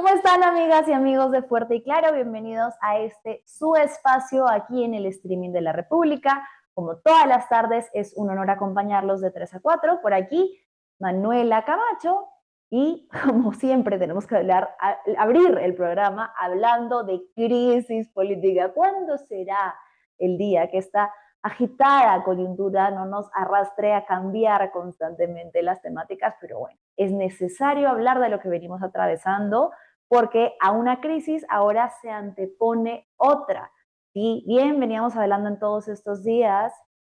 ¿Cómo están, amigas y amigos de Fuerte y Claro? Bienvenidos a su espacio aquí en el streaming de la República. Como todas las tardes, es un honor acompañarlos de 3 a 4. Por aquí, Manuela Camacho. Y como siempre, tenemos que abrir el programa hablando de crisis política. ¿Cuándo será el día que esta agitada coyuntura no nos arrastre a cambiar constantemente las temáticas? Pero bueno, es necesario hablar de lo que venimos atravesando, porque a una crisis ahora se antepone otra. Y bien, veníamos hablando en todos estos días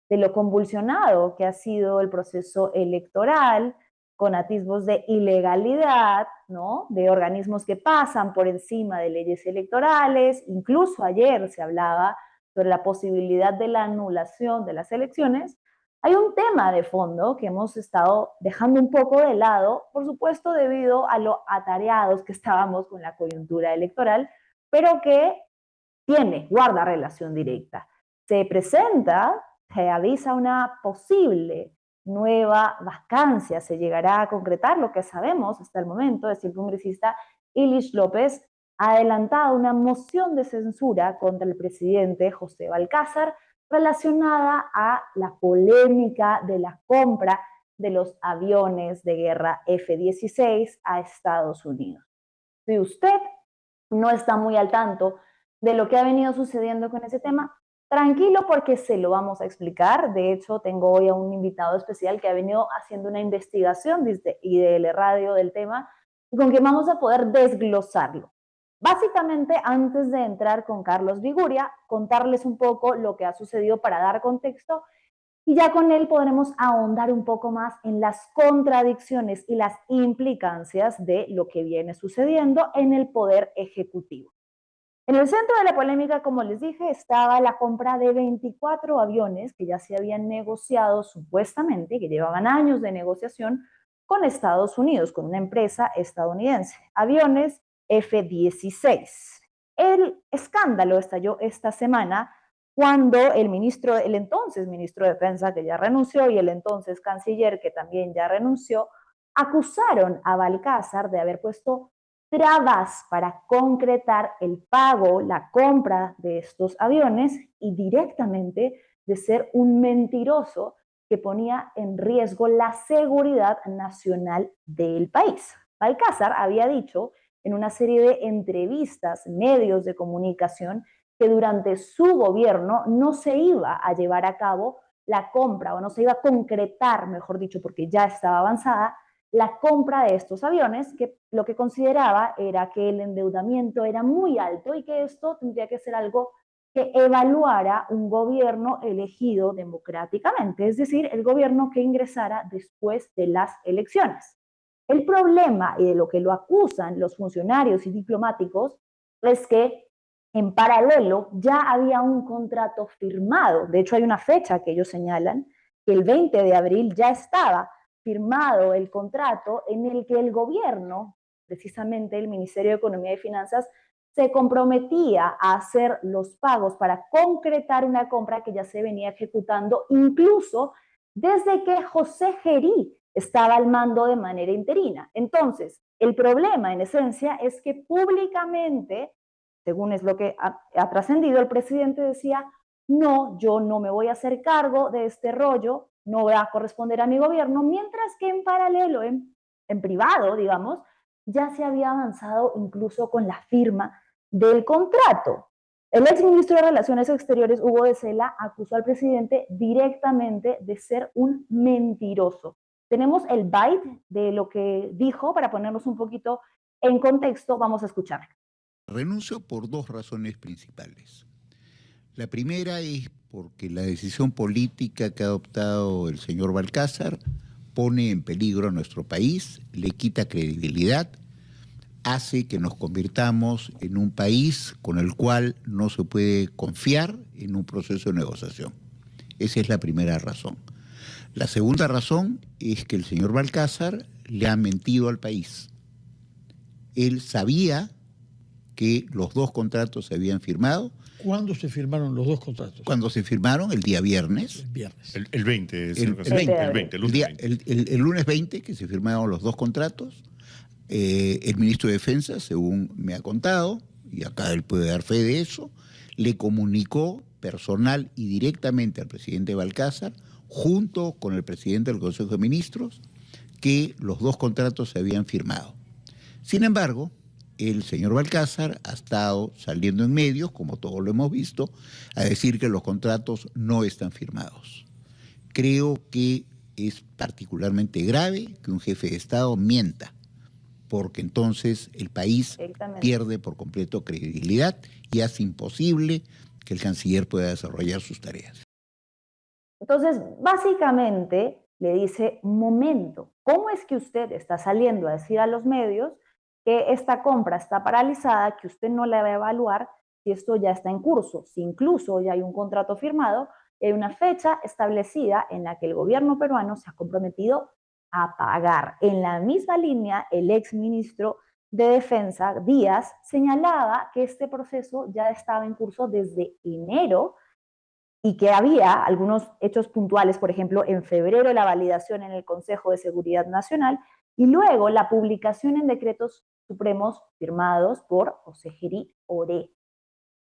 de lo convulsionado que ha sido el proceso electoral, con atisbos de ilegalidad, ¿no? De organismos que pasan por encima de leyes electorales. Incluso ayer se hablaba sobre la posibilidad de la anulación de las elecciones. Hay un tema de fondo que hemos estado dejando un poco de lado, por supuesto debido a lo atareados que estábamos con la coyuntura electoral, pero que guarda relación directa. Se avisa una posible nueva vacancia, se llegará a concretar lo que sabemos hasta el momento, es el congresista Ilish López ha adelantado una moción de censura contra el presidente José Balcázar relacionada a la polémica de la compra de los aviones de guerra F-16 a Estados Unidos. Si usted no está muy al tanto de lo que ha venido sucediendo con ese tema, tranquilo porque se lo vamos a explicar. De hecho, tengo hoy a un invitado especial que ha venido haciendo una investigación desde IDL Radio del tema y con quien vamos a poder desglosarlo. Básicamente, antes de entrar con Carlos Viguria, contarles un poco lo que ha sucedido para dar contexto y ya con él podremos ahondar un poco más en las contradicciones y las implicancias de lo que viene sucediendo en el poder ejecutivo. En el centro de la polémica, como les dije, estaba la compra de 24 aviones que ya se habían negociado supuestamente, que llevaban años de negociación con Estados Unidos, con una empresa estadounidense. Aviones F-16. El escándalo estalló esta semana cuando el entonces ministro de Defensa, que ya renunció, y el entonces canciller, que también ya renunció, acusaron a Balcázar de haber puesto trabas para concretar el pago, la compra de estos aviones y directamente de ser un mentiroso que ponía en riesgo la seguridad nacional del país. Balcázar había dicho en una serie de entrevistas, medios de comunicación, que durante su gobierno no se iba a llevar a cabo la compra, o no se iba a concretar, mejor dicho, porque ya estaba avanzada, la compra de estos aviones, que lo que consideraba era que el endeudamiento era muy alto y que esto tendría que ser algo que evaluara un gobierno elegido democráticamente, es decir, el gobierno que ingresara después de las elecciones. El problema, y de lo que lo acusan los funcionarios y diplomáticos, es que en paralelo ya había un contrato firmado. De hecho, hay una fecha que ellos señalan, que el 20 de abril ya estaba firmado el contrato en el que el gobierno, precisamente el Ministerio de Economía y Finanzas, se comprometía a hacer los pagos para concretar una compra que ya se venía ejecutando incluso desde que José Gerí estaba al mando de manera interina. Entonces, el problema en esencia es que públicamente, según es lo que ha trascendido, el presidente decía: no, yo no me voy a hacer cargo de este rollo, no va a corresponder a mi gobierno, mientras que en paralelo, en privado, digamos, ya se había avanzado incluso con la firma del contrato. El exministro de Relaciones Exteriores, Hugo de Cela, acusó al presidente directamente de ser un mentiroso. Tenemos el bite de lo que dijo para ponernos un poquito en contexto. Vamos a escuchar. Renuncio por dos razones principales. La primera es porque la decisión política que ha adoptado el señor Balcázar pone en peligro a nuestro país, le quita credibilidad, hace que nos convirtamos en un país con el cual no se puede confiar en un proceso de negociación. Esa es la primera razón. La segunda razón es que el señor Balcázar le ha mentido al país. Él sabía que los dos contratos se habían firmado. ¿Cuándo se firmaron los dos contratos? Cuando se firmaron, el día viernes. El viernes. El 20. El lunes 20, que se firmaron los dos contratos. El ministro de Defensa, según me ha contado, y acá él puede dar fe de eso, le comunicó personal y directamente al presidente Balcázar, junto con el presidente del Consejo de Ministros, que los dos contratos se habían firmado. Sin embargo, el señor Balcázar ha estado saliendo en medios, como todos lo hemos visto, a decir que los contratos no están firmados. Creo que es particularmente grave que un jefe de Estado mienta, porque entonces el país pierde por completo credibilidad y hace imposible que el canciller pueda desarrollar sus tareas. Entonces, básicamente le dice, momento, ¿cómo es que usted está saliendo a decir a los medios que esta compra está paralizada, que usted no la va a evaluar si esto ya está en curso, si incluso ya hay un contrato firmado, hay una fecha establecida en la que el gobierno peruano se ha comprometido a pagar? En la misma línea, el exministro de Defensa, Díaz, señalaba que este proceso ya estaba en curso desde enero y que había algunos hechos puntuales, por ejemplo, en febrero la validación en el Consejo de Seguridad Nacional y luego la publicación en decretos supremos firmados por José Geri Oré.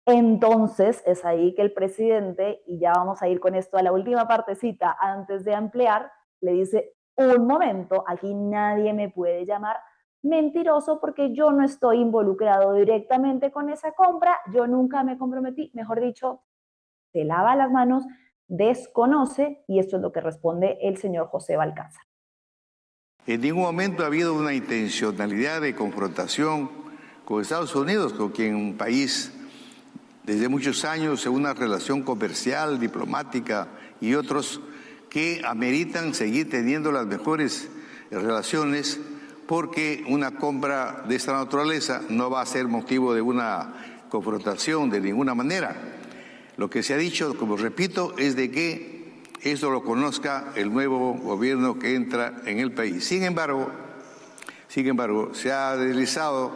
Entonces es ahí que el presidente, y ya vamos a ir con esto a la última partecita antes de ampliar, le dice, un momento, aquí nadie me puede llamar mentiroso porque yo no estoy involucrado directamente con esa compra, yo nunca me comprometí, mejor dicho, se lava las manos, desconoce, y esto es lo que responde el señor José Balcázar. En ningún momento ha habido una intencionalidad de confrontación con Estados Unidos, con quien un país desde muchos años en una relación comercial, diplomática y otros que ameritan seguir teniendo las mejores relaciones, porque una compra de esta naturaleza no va a ser motivo de una confrontación de ninguna manera. Lo que se ha dicho, como repito, es de que esto lo conozca el nuevo gobierno que entra en el país. Sin embargo, se ha deslizado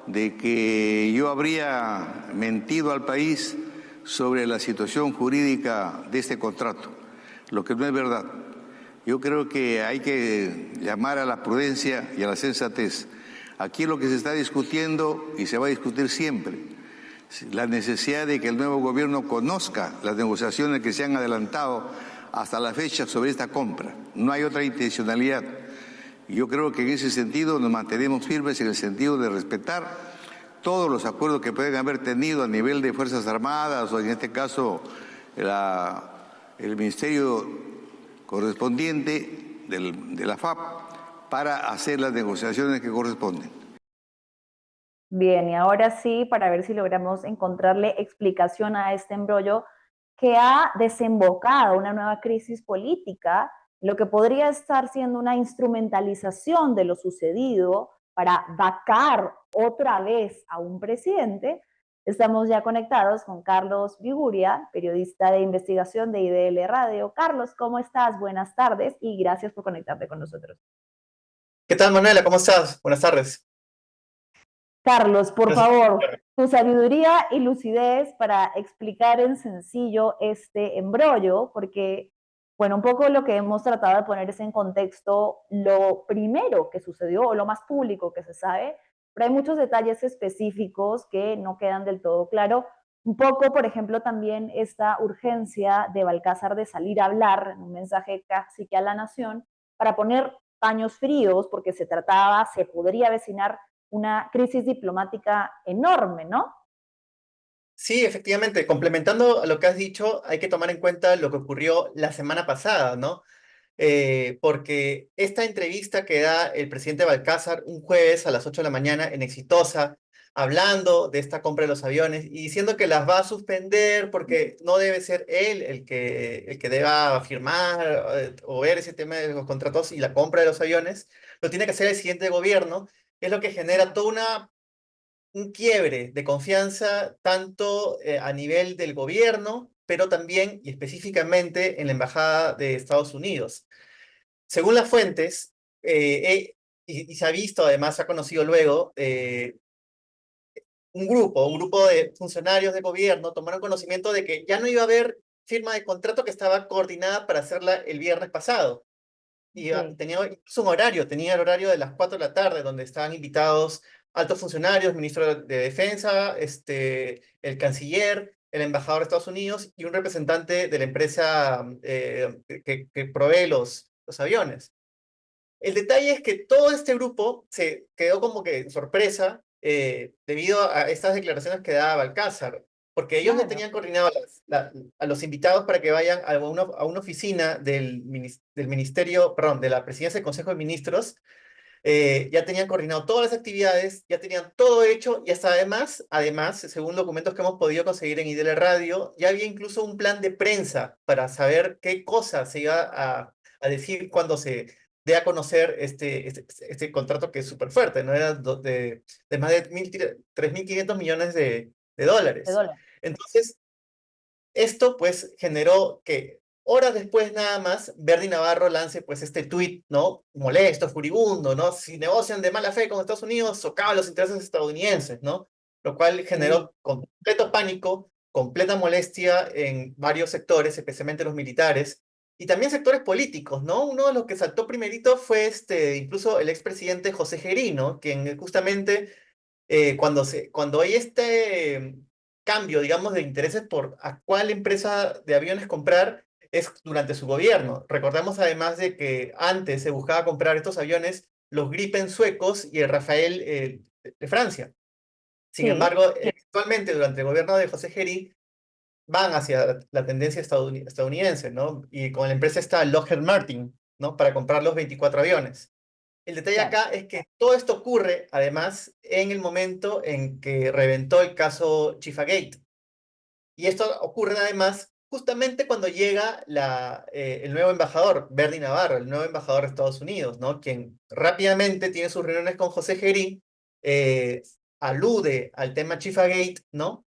de que yo habría mentido al país sobre la situación jurídica de este contrato, lo que no es verdad. Yo creo que hay que llamar a la prudencia y a la sensatez. Aquí lo que se está discutiendo, y se va a discutir siempre, la necesidad de que el nuevo gobierno conozca las negociaciones que se han adelantado hasta la fecha sobre esta compra. No hay otra intencionalidad. Yo creo que en ese sentido nos mantenemos firmes en el sentido de respetar todos los acuerdos que pueden haber tenido a nivel de Fuerzas Armadas o en este caso el Ministerio correspondiente de la FAP para hacer las negociaciones que corresponden. Bien, y ahora sí, para ver si logramos encontrarle explicación a este embrollo que ha desembocado una nueva crisis política, lo que podría estar siendo una instrumentalización de lo sucedido para vacar otra vez a un presidente. Estamos ya conectados con Carlos Viguria, periodista de investigación de IDL Radio. Carlos, ¿cómo estás? Buenas tardes y gracias por conectarte con nosotros. ¿Qué tal, Manuela? ¿Cómo estás? Buenas tardes. Carlos, por favor, tu sabiduría y lucidez para explicar en sencillo este embrollo, porque, bueno, un poco lo que hemos tratado de poner es en contexto lo primero que sucedió o lo más público que se sabe, pero hay muchos detalles específicos que no quedan del todo claro. Un poco, por ejemplo, también esta urgencia de Balcázar de salir a hablar en un mensaje casi que a la nación para poner paños fríos, porque se podría avecinar una crisis diplomática enorme, ¿no? Sí, efectivamente, complementando a lo que has dicho, hay que tomar en cuenta lo que ocurrió la semana pasada, ¿no? Porque esta entrevista que da el presidente Balcázar un jueves a las 8 de la mañana en Exitosa, hablando de esta compra de los aviones y diciendo que las va a suspender porque no debe ser él el que deba firmar o ver ese tema de los contratos y la compra de los aviones, lo tiene que hacer el siguiente gobierno, es lo que genera toda un quiebre de confianza tanto a nivel del gobierno, pero también y específicamente en la Embajada de Estados Unidos. Según las fuentes, y se ha visto, además se ha conocido luego, un grupo de funcionarios de gobierno tomaron conocimiento de que ya no iba a haber firma de contrato que estaba coordinada para hacerla el viernes pasado. y Ok. tenía incluso un horario, tenía el horario de las 4 de la tarde, donde estaban invitados altos funcionarios, ministro de Defensa, el canciller, el embajador de Estados Unidos y un representante de la empresa que provee los aviones. El detalle es que todo este grupo se quedó como que en sorpresa debido a estas declaraciones que daba Balcázar, porque ellos ya Claro. tenían coordinado a los invitados para que vayan a una oficina del ministerio, perdón, de la presidencia del Consejo de Ministros. Ya tenían coordinado todas las actividades, ya tenían todo hecho y hasta además, según documentos que hemos podido conseguir en IDL Radio, ya había incluso un plan de prensa para saber qué cosas se iba a decir cuando se dé a conocer este contrato que es súper fuerte, ¿no? Era de más de 3.500 millones de De dólares. dólar. Entonces, esto pues generó que horas después nada más Verdi Navarro lance pues este tuit, ¿no? Molesto, furibundo, ¿no? Si negocian de mala fe con Estados Unidos, socavan los intereses estadounidenses, ¿no? Lo cual Sí, generó completo pánico, completa molestia en varios sectores, especialmente los militares, y también sectores políticos, ¿no? Uno de los que saltó primerito fue incluso el expresidente José Gerino, quien justamente cuando hay cambio, digamos, de intereses por a cuál empresa de aviones comprar, es durante su gobierno. Recordemos además de que antes se buscaba comprar estos aviones, los Gripen suecos y el Rafael de Francia. Sin sí, embargo, actualmente durante el gobierno de José Geri van hacia la tendencia estadounidense, ¿no? Y con la empresa está Lockheed Martin, ¿no? Para comprar los 24 aviones. El detalle claro. acá es que todo esto ocurre, además, en el momento en que reventó el caso Chifagate. Y esto ocurre, además, justamente cuando llega el nuevo embajador, Bernie Navarro, el nuevo embajador de Estados Unidos, ¿no? Quien rápidamente tiene sus reuniones con José Gerí, eh, alude al tema Chifagate, ¿no?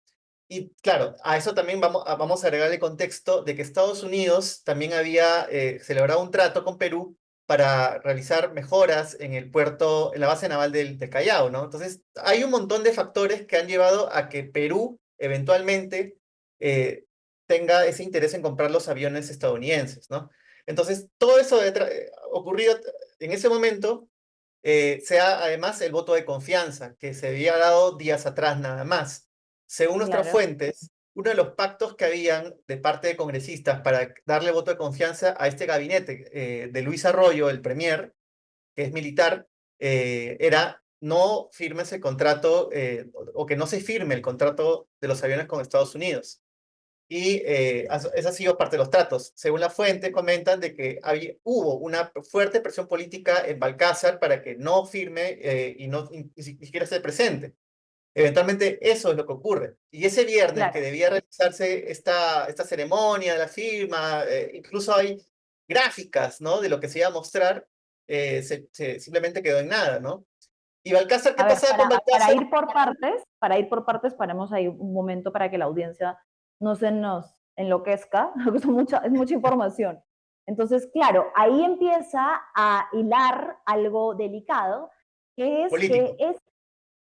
Y claro, a eso también vamos a agregar el contexto de que Estados Unidos también había celebrado un trato con Perú para realizar mejoras en el puerto, en la base naval del Callao, ¿no? Entonces, hay un montón de factores que han llevado a que Perú eventualmente eh, tenga ese interés en comprar los aviones estadounidenses, ¿no? Entonces, todo eso ocurrido en ese momento sea además el voto de confianza que se había dado días atrás nada más. Según nuestras Claro. fuentes, uno de los pactos que habían de parte de congresistas para darle voto de confianza a este gabinete de Luis Arroyo, el premier, que es militar, era no firmes el contrato o que no se firme el contrato de los aviones con Estados Unidos. Y esa ha sido parte de los tratos. Según la fuente, comentan de que hubo una fuerte presión política en Balcázar para que no firme y ni siquiera esté presente. Eventualmente eso es lo que ocurre. Y ese viernes que Claro. debía realizarse esta ceremonia de la firma, incluso hay gráficas, ¿no? De lo que se iba a mostrar, simplemente quedó en nada, ¿no? ¿Y Balcázar, qué A ver, pasaba con para Balcázar? ir por partes, paremos ahí un momento para que la audiencia no se nos enloquezca, porque es mucha información. Entonces, claro, ahí empieza a hilar algo delicado, que es que Político.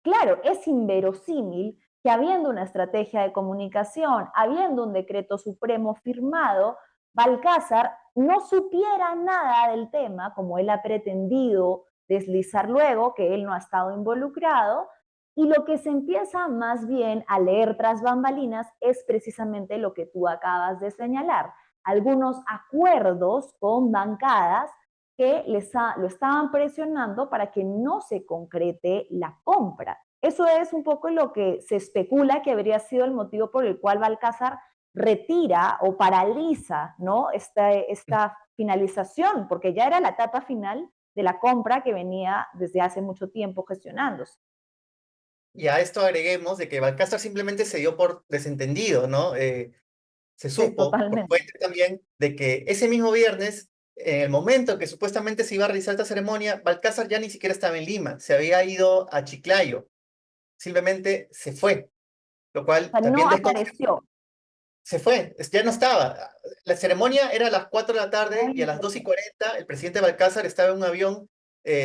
claro, es inverosímil que habiendo una estrategia de comunicación, habiendo un decreto supremo firmado, Balcázar no supiera nada del tema, como él ha pretendido deslizar luego, que él no ha estado involucrado, y lo que se empieza más bien a leer tras bambalinas es precisamente lo que tú acabas de señalar, algunos acuerdos con bancadas que lo estaban presionando para que no se concrete la compra. Eso es un poco lo que se especula que habría sido el motivo por el cual Balcázar retira o paraliza, ¿no? esta finalización, porque ya era la etapa final de la compra que venía desde hace mucho tiempo gestionándose. Y a esto agreguemos de que Balcázar simplemente se dio por desentendido, ¿no? Se Sí, supo, por totalmente. fuente también, de que ese mismo viernes, en el momento que supuestamente se iba a realizar esta ceremonia, Balcázar ya ni siquiera estaba en Lima, se había ido a Chiclayo, simplemente se fue, lo O cual sea, no también apareció. se fue, ya no estaba. La ceremonia era a las 4 de la tarde y a Ay, las 2:40 el presidente Balcázar estaba en un avión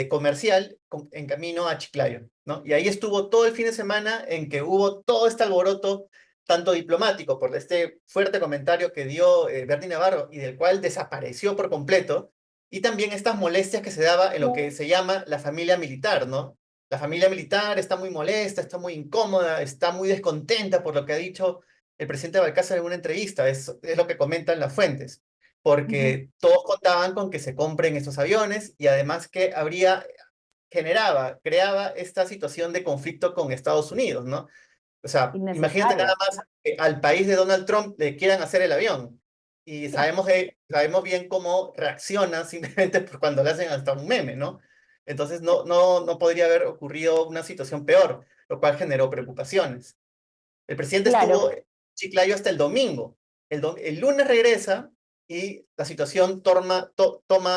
comercial en camino a Chiclayo, ¿no? Y ahí estuvo todo el fin de semana en que hubo todo este alboroto, tanto diplomático, por este fuerte comentario que dio Bernie Navarro y del cual desapareció por completo, y también estas molestias que se daba en lo que se llama la familia militar, ¿no? La familia militar está muy molesta, está muy incómoda, está muy descontenta por lo que ha dicho el presidente Balcázar en una entrevista, es lo que comentan las fuentes, Ujú. porque todos contaban con que se compren estos aviones y además que creaba esta situación de conflicto con Estados Unidos, ¿no? O sea, imagínate nada Innecesaria. más que al país de Donald Trump le quieran hacer el avión. Y Sí, sabemos bien cómo reaccionan simplemente por cuando le hacen hasta un meme, ¿no? Entonces no podría haber ocurrido una situación peor, lo cual generó preocupaciones. El presidente estuvo claro. en Chiclayo hasta el domingo. El lunes regresa y la situación toma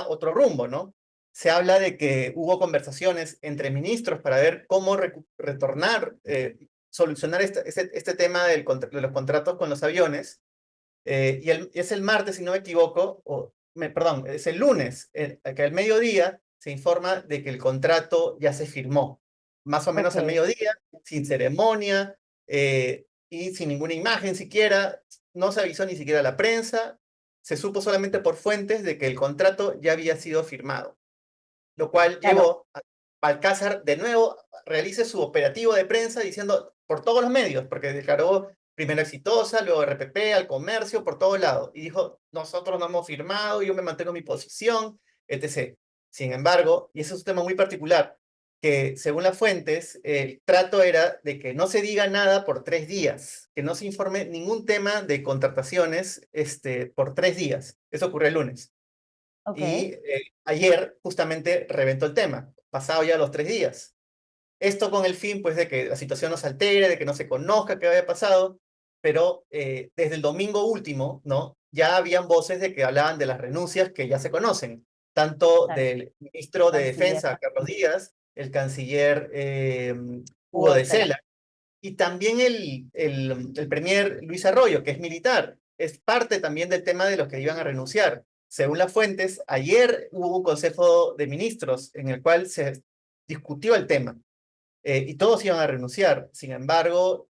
otro rumbo, ¿no? Se habla de que hubo conversaciones entre ministros para ver cómo retornar, solucionar este tema de los contratos con los aviones. Es el martes, si no me equivoco, perdón, es el lunes, que al mediodía se informa de que el contrato ya se firmó. Más o menos Ok, al mediodía, sin ceremonia y sin ninguna imagen siquiera. No se avisó ni siquiera a la prensa. Se supo solamente por fuentes de que el contrato ya había sido firmado, lo cual claro. llevó a Balcázar de nuevo realice su operativo de prensa diciendo por todos los medios, porque declaró primero Exitosa, luego RPP, al comercio, por todos lados, y dijo, nosotros no hemos firmado, yo me mantengo en mi posición, etc. Sin embargo, y ese es un tema muy particular, que según las fuentes, el trato era de que no se diga nada por 3 días, que no se informe ningún tema de contrataciones por 3 días. Eso ocurrió el lunes. Ok, Y ayer justamente reventó el tema, pasado ya los 3 días. Esto con el fin, pues, de que la situación no se altere, de que no se conozca qué había pasado, pero desde el domingo último, ¿no? Ya habían voces de que hablaban de las renuncias que ya se conocen, tanto claro. del ministro de Canciller Defensa, Carlos Díaz, el canciller Hugo Hugo de de Sela. Sela, y también el premier Luis Arroyo, que es militar, es parte también del tema de los que iban a renunciar. Según las fuentes, ayer hubo un consejo de ministros en el cual se discutió el tema y todos iban a renunciar. Sin embargo,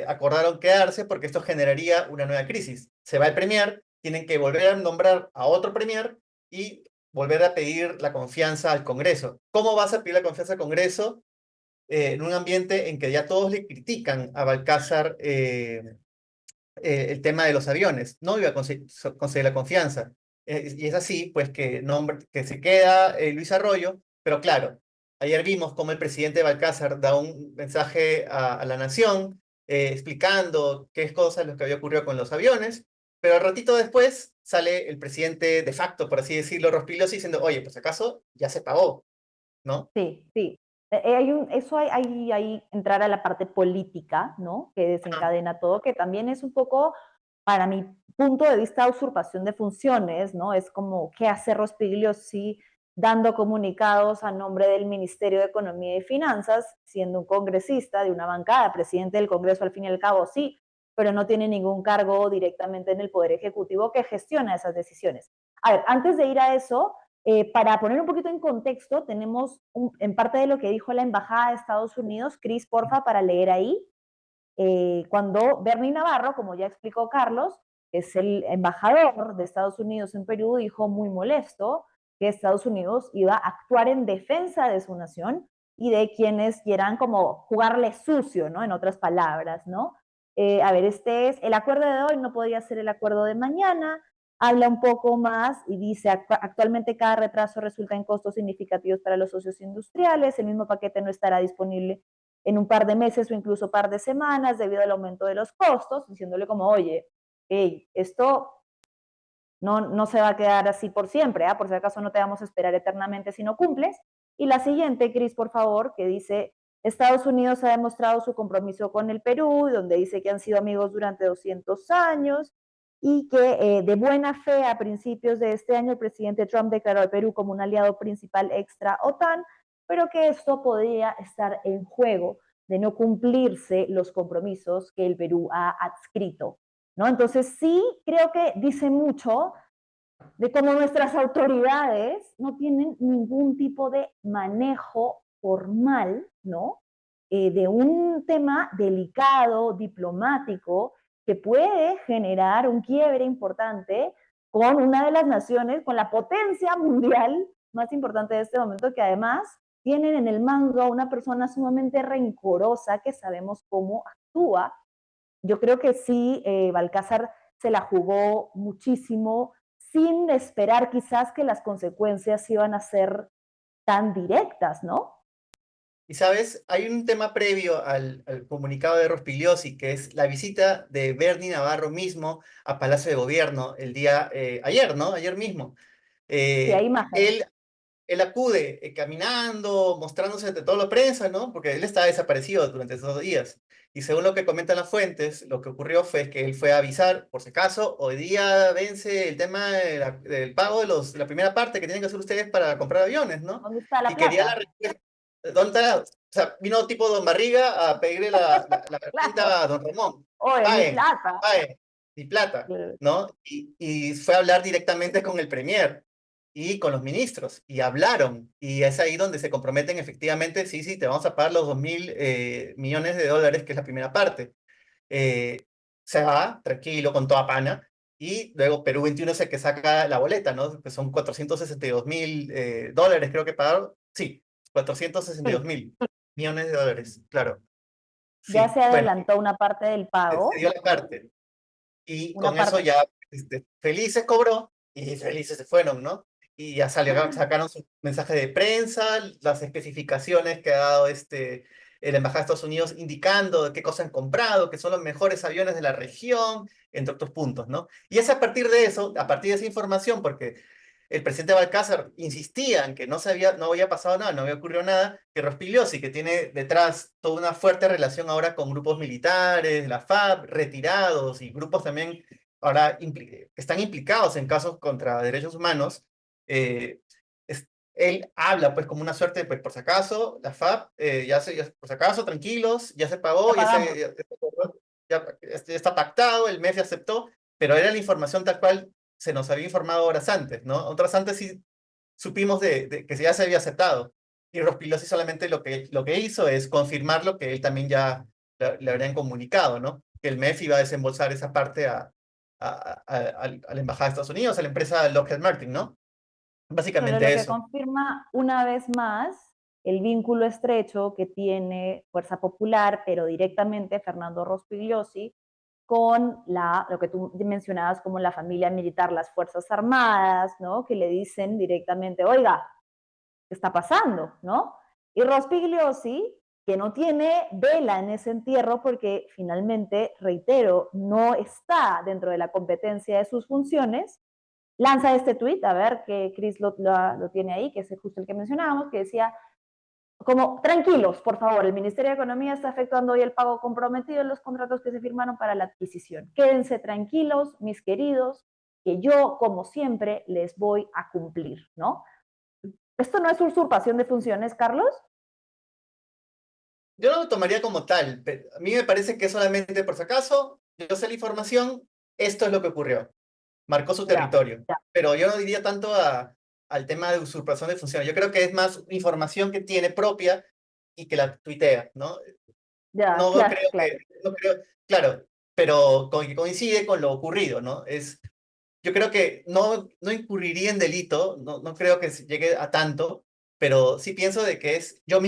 acordaron quedarse porque esto generaría una nueva crisis. Se va el premier, tienen que volver a nombrar a otro premier y volver a pedir la confianza al Congreso. ¿Cómo vas a pedir la confianza al Congreso en un ambiente en que ya todos le critican a Balcázar el tema de los aviones? No iba a conseguir la confianza. Y es así, pues, que se queda Luis Arroyo, pero claro, ayer vimos cómo el presidente Balcázar da un mensaje a la nación explicando qué es cosa lo que había ocurrido con los aviones, pero al ratito después sale el presidente de facto, por así decirlo, Rospigliosi, diciendo, oye, pues acaso ya se pagó, ¿no? Sí, sí. Eso hay entrar a la parte política, ¿no? Que desencadena todo, que también es un poco, para mi punto de vista, usurpación de funciones, ¿no? Es como, ¿qué hace Rospigliosi dando comunicados a nombre del Ministerio de Economía y Finanzas, siendo un congresista de una bancada, presidente del Congreso al fin y al cabo, sí, pero no tiene ningún cargo directamente en el Poder Ejecutivo que gestiona esas decisiones? A ver, antes de ir a eso, para poner un poquito en contexto, tenemos en parte de lo que dijo la Embajada de Estados Unidos, Cris, porfa, para leer ahí, cuando Bernie Navarro, como ya explicó Carlos, que es el embajador de Estados Unidos en Perú, dijo muy molesto que Estados Unidos iba a actuar en defensa de su nación y de quienes quieran como jugarle sucio, ¿no? En otras palabras, ¿no? A ver, este es el acuerdo de hoy, no podría ser el acuerdo de mañana. Habla un poco más y dice, actualmente cada retraso resulta en costos significativos para los socios industriales, el mismo paquete no estará disponible en un par de meses o incluso par de semanas debido al aumento de los costos, diciéndole como, oye, hey, esto no se va a quedar así por siempre, por si acaso no te vamos a esperar eternamente si no cumples. Y la siguiente, Cris, por favor, que dice, Estados Unidos ha demostrado su compromiso con el Perú, donde dice que han sido amigos durante 200 años y que de buena fe a principios de este año el presidente Trump declaró al Perú como un aliado principal extra OTAN, pero que esto podría estar en juego de no cumplirse los compromisos que el Perú ha adscrito, ¿no? Entonces sí creo que dice mucho de cómo nuestras autoridades no tienen ningún tipo de manejo formal, ¿no? De un tema delicado, diplomático, que puede generar un quiebre importante con una de las naciones, con la potencia mundial más importante de este momento, que además tienen en el mando a una persona sumamente rencorosa que sabemos cómo actúa. Yo creo que sí, Balcázar se la jugó muchísimo sin esperar quizás que las consecuencias iban a ser tan directas, ¿no? Y sabes, hay un tema previo al comunicado de Rospigliosi, que es la visita de Bernie Navarro mismo a Palacio de Gobierno el día, ayer, ¿no? Ayer mismo. Sí, hay Eh, imágenes. él, él acude caminando, mostrándose ante toda la prensa, ¿no? Porque él estaba desaparecido durante esos 2 días. Y según lo que comentan las fuentes, lo que ocurrió fue que él fue a avisar, por si acaso, hoy día vence el tema del pago de la primera parte que tienen que hacer ustedes para comprar aviones, ¿no? ¿Dónde está la Y quería la plata? respuesta. ¿Dónde está? O sea, vino tipo Don Barriga a pedirle la Claro. cuenta a Don Ramón. Oye, mi Paguen, plata. paguen, mi plata, ¿no? Y fue a hablar directamente con el premier y con los ministros, y hablaron, y es ahí donde se comprometen efectivamente, sí, sí, te vamos a pagar los 2.000 millones de dólares, que es la primera parte. Eh, Se va, tranquilo, con toda pana, y luego Perú 21 es el que saca la boleta, ¿no? Que son 462.000 dólares, creo que pagaron, sí, 462.000 millones de dólares, claro. Ya Sí, se bueno, adelantó una parte del se dio pago, la parte, y una con eso parte. ya felices cobró y felices se fueron, ¿no? Y ya sacaron su mensaje de prensa, las especificaciones que ha dado la Embajada de Estados Unidos indicando de qué cosas han comprado, que son los mejores aviones de la región, entre otros puntos, ¿no? Y es a partir de eso, a partir de esa información, porque el presidente Balcázar insistía en que no había pasado nada, no había ocurrido nada, que Rospigliosi, que tiene detrás toda una fuerte relación ahora con grupos militares, la FAB, retirados y grupos también ahora que están implicados en casos contra derechos humanos, eh, él habla pues como una suerte, pues por si acaso, la FAB, por si acaso, tranquilos, ya se Ya pagó, pagamos. ya está pactado, el MEF ya aceptó, pero era la información tal cual se nos había informado horas antes, ¿no? Otras antes sí supimos de que ya se había aceptado. Y Rospigliosi solamente lo que hizo es confirmar lo que él también ya le habrían comunicado, ¿no? Que el MEF iba a desembolsar esa parte a la Embajada de Estados Unidos, a la empresa Lockheed Martin, ¿no? Pero Básicamente lo que eso. confirma una vez más el vínculo estrecho que tiene Fuerza Popular, pero directamente Fernando Rospigliosi, con lo que tú mencionabas como la familia militar, las Fuerzas Armadas, ¿no? Que le dicen directamente, oiga, ¿qué está pasando? ¿No? Y Rospigliosi, que no tiene vela en ese entierro porque finalmente, reitero, no está dentro de la competencia de sus funciones, lanza este tuit, a ver que Chris lo tiene ahí, que es justo el que mencionábamos, que decía, como, tranquilos, por favor, el Ministerio de Economía está efectuando hoy el pago comprometido en los contratos que se firmaron para la adquisición. Quédense tranquilos, mis queridos, que yo, como siempre, les voy a cumplir, ¿no? ¿Esto no es usurpación de funciones, Carlos? Yo no lo tomaría como tal. A mí me parece que solamente por si acaso, yo sé la información, esto es lo que ocurrió. Marcó su Ya, territorio. ya, Pero yo no diría tanto al tema de usurpación de funciones. Yo creo que es más información que tiene propia y que la tuitea, ¿no? ya, No claro, creo claro. claro, pero que coincide con lo ocurrido, ¿no? Yo creo que no incurriría en delito, no creo que llegue a tanto, pero sí pienso de que yo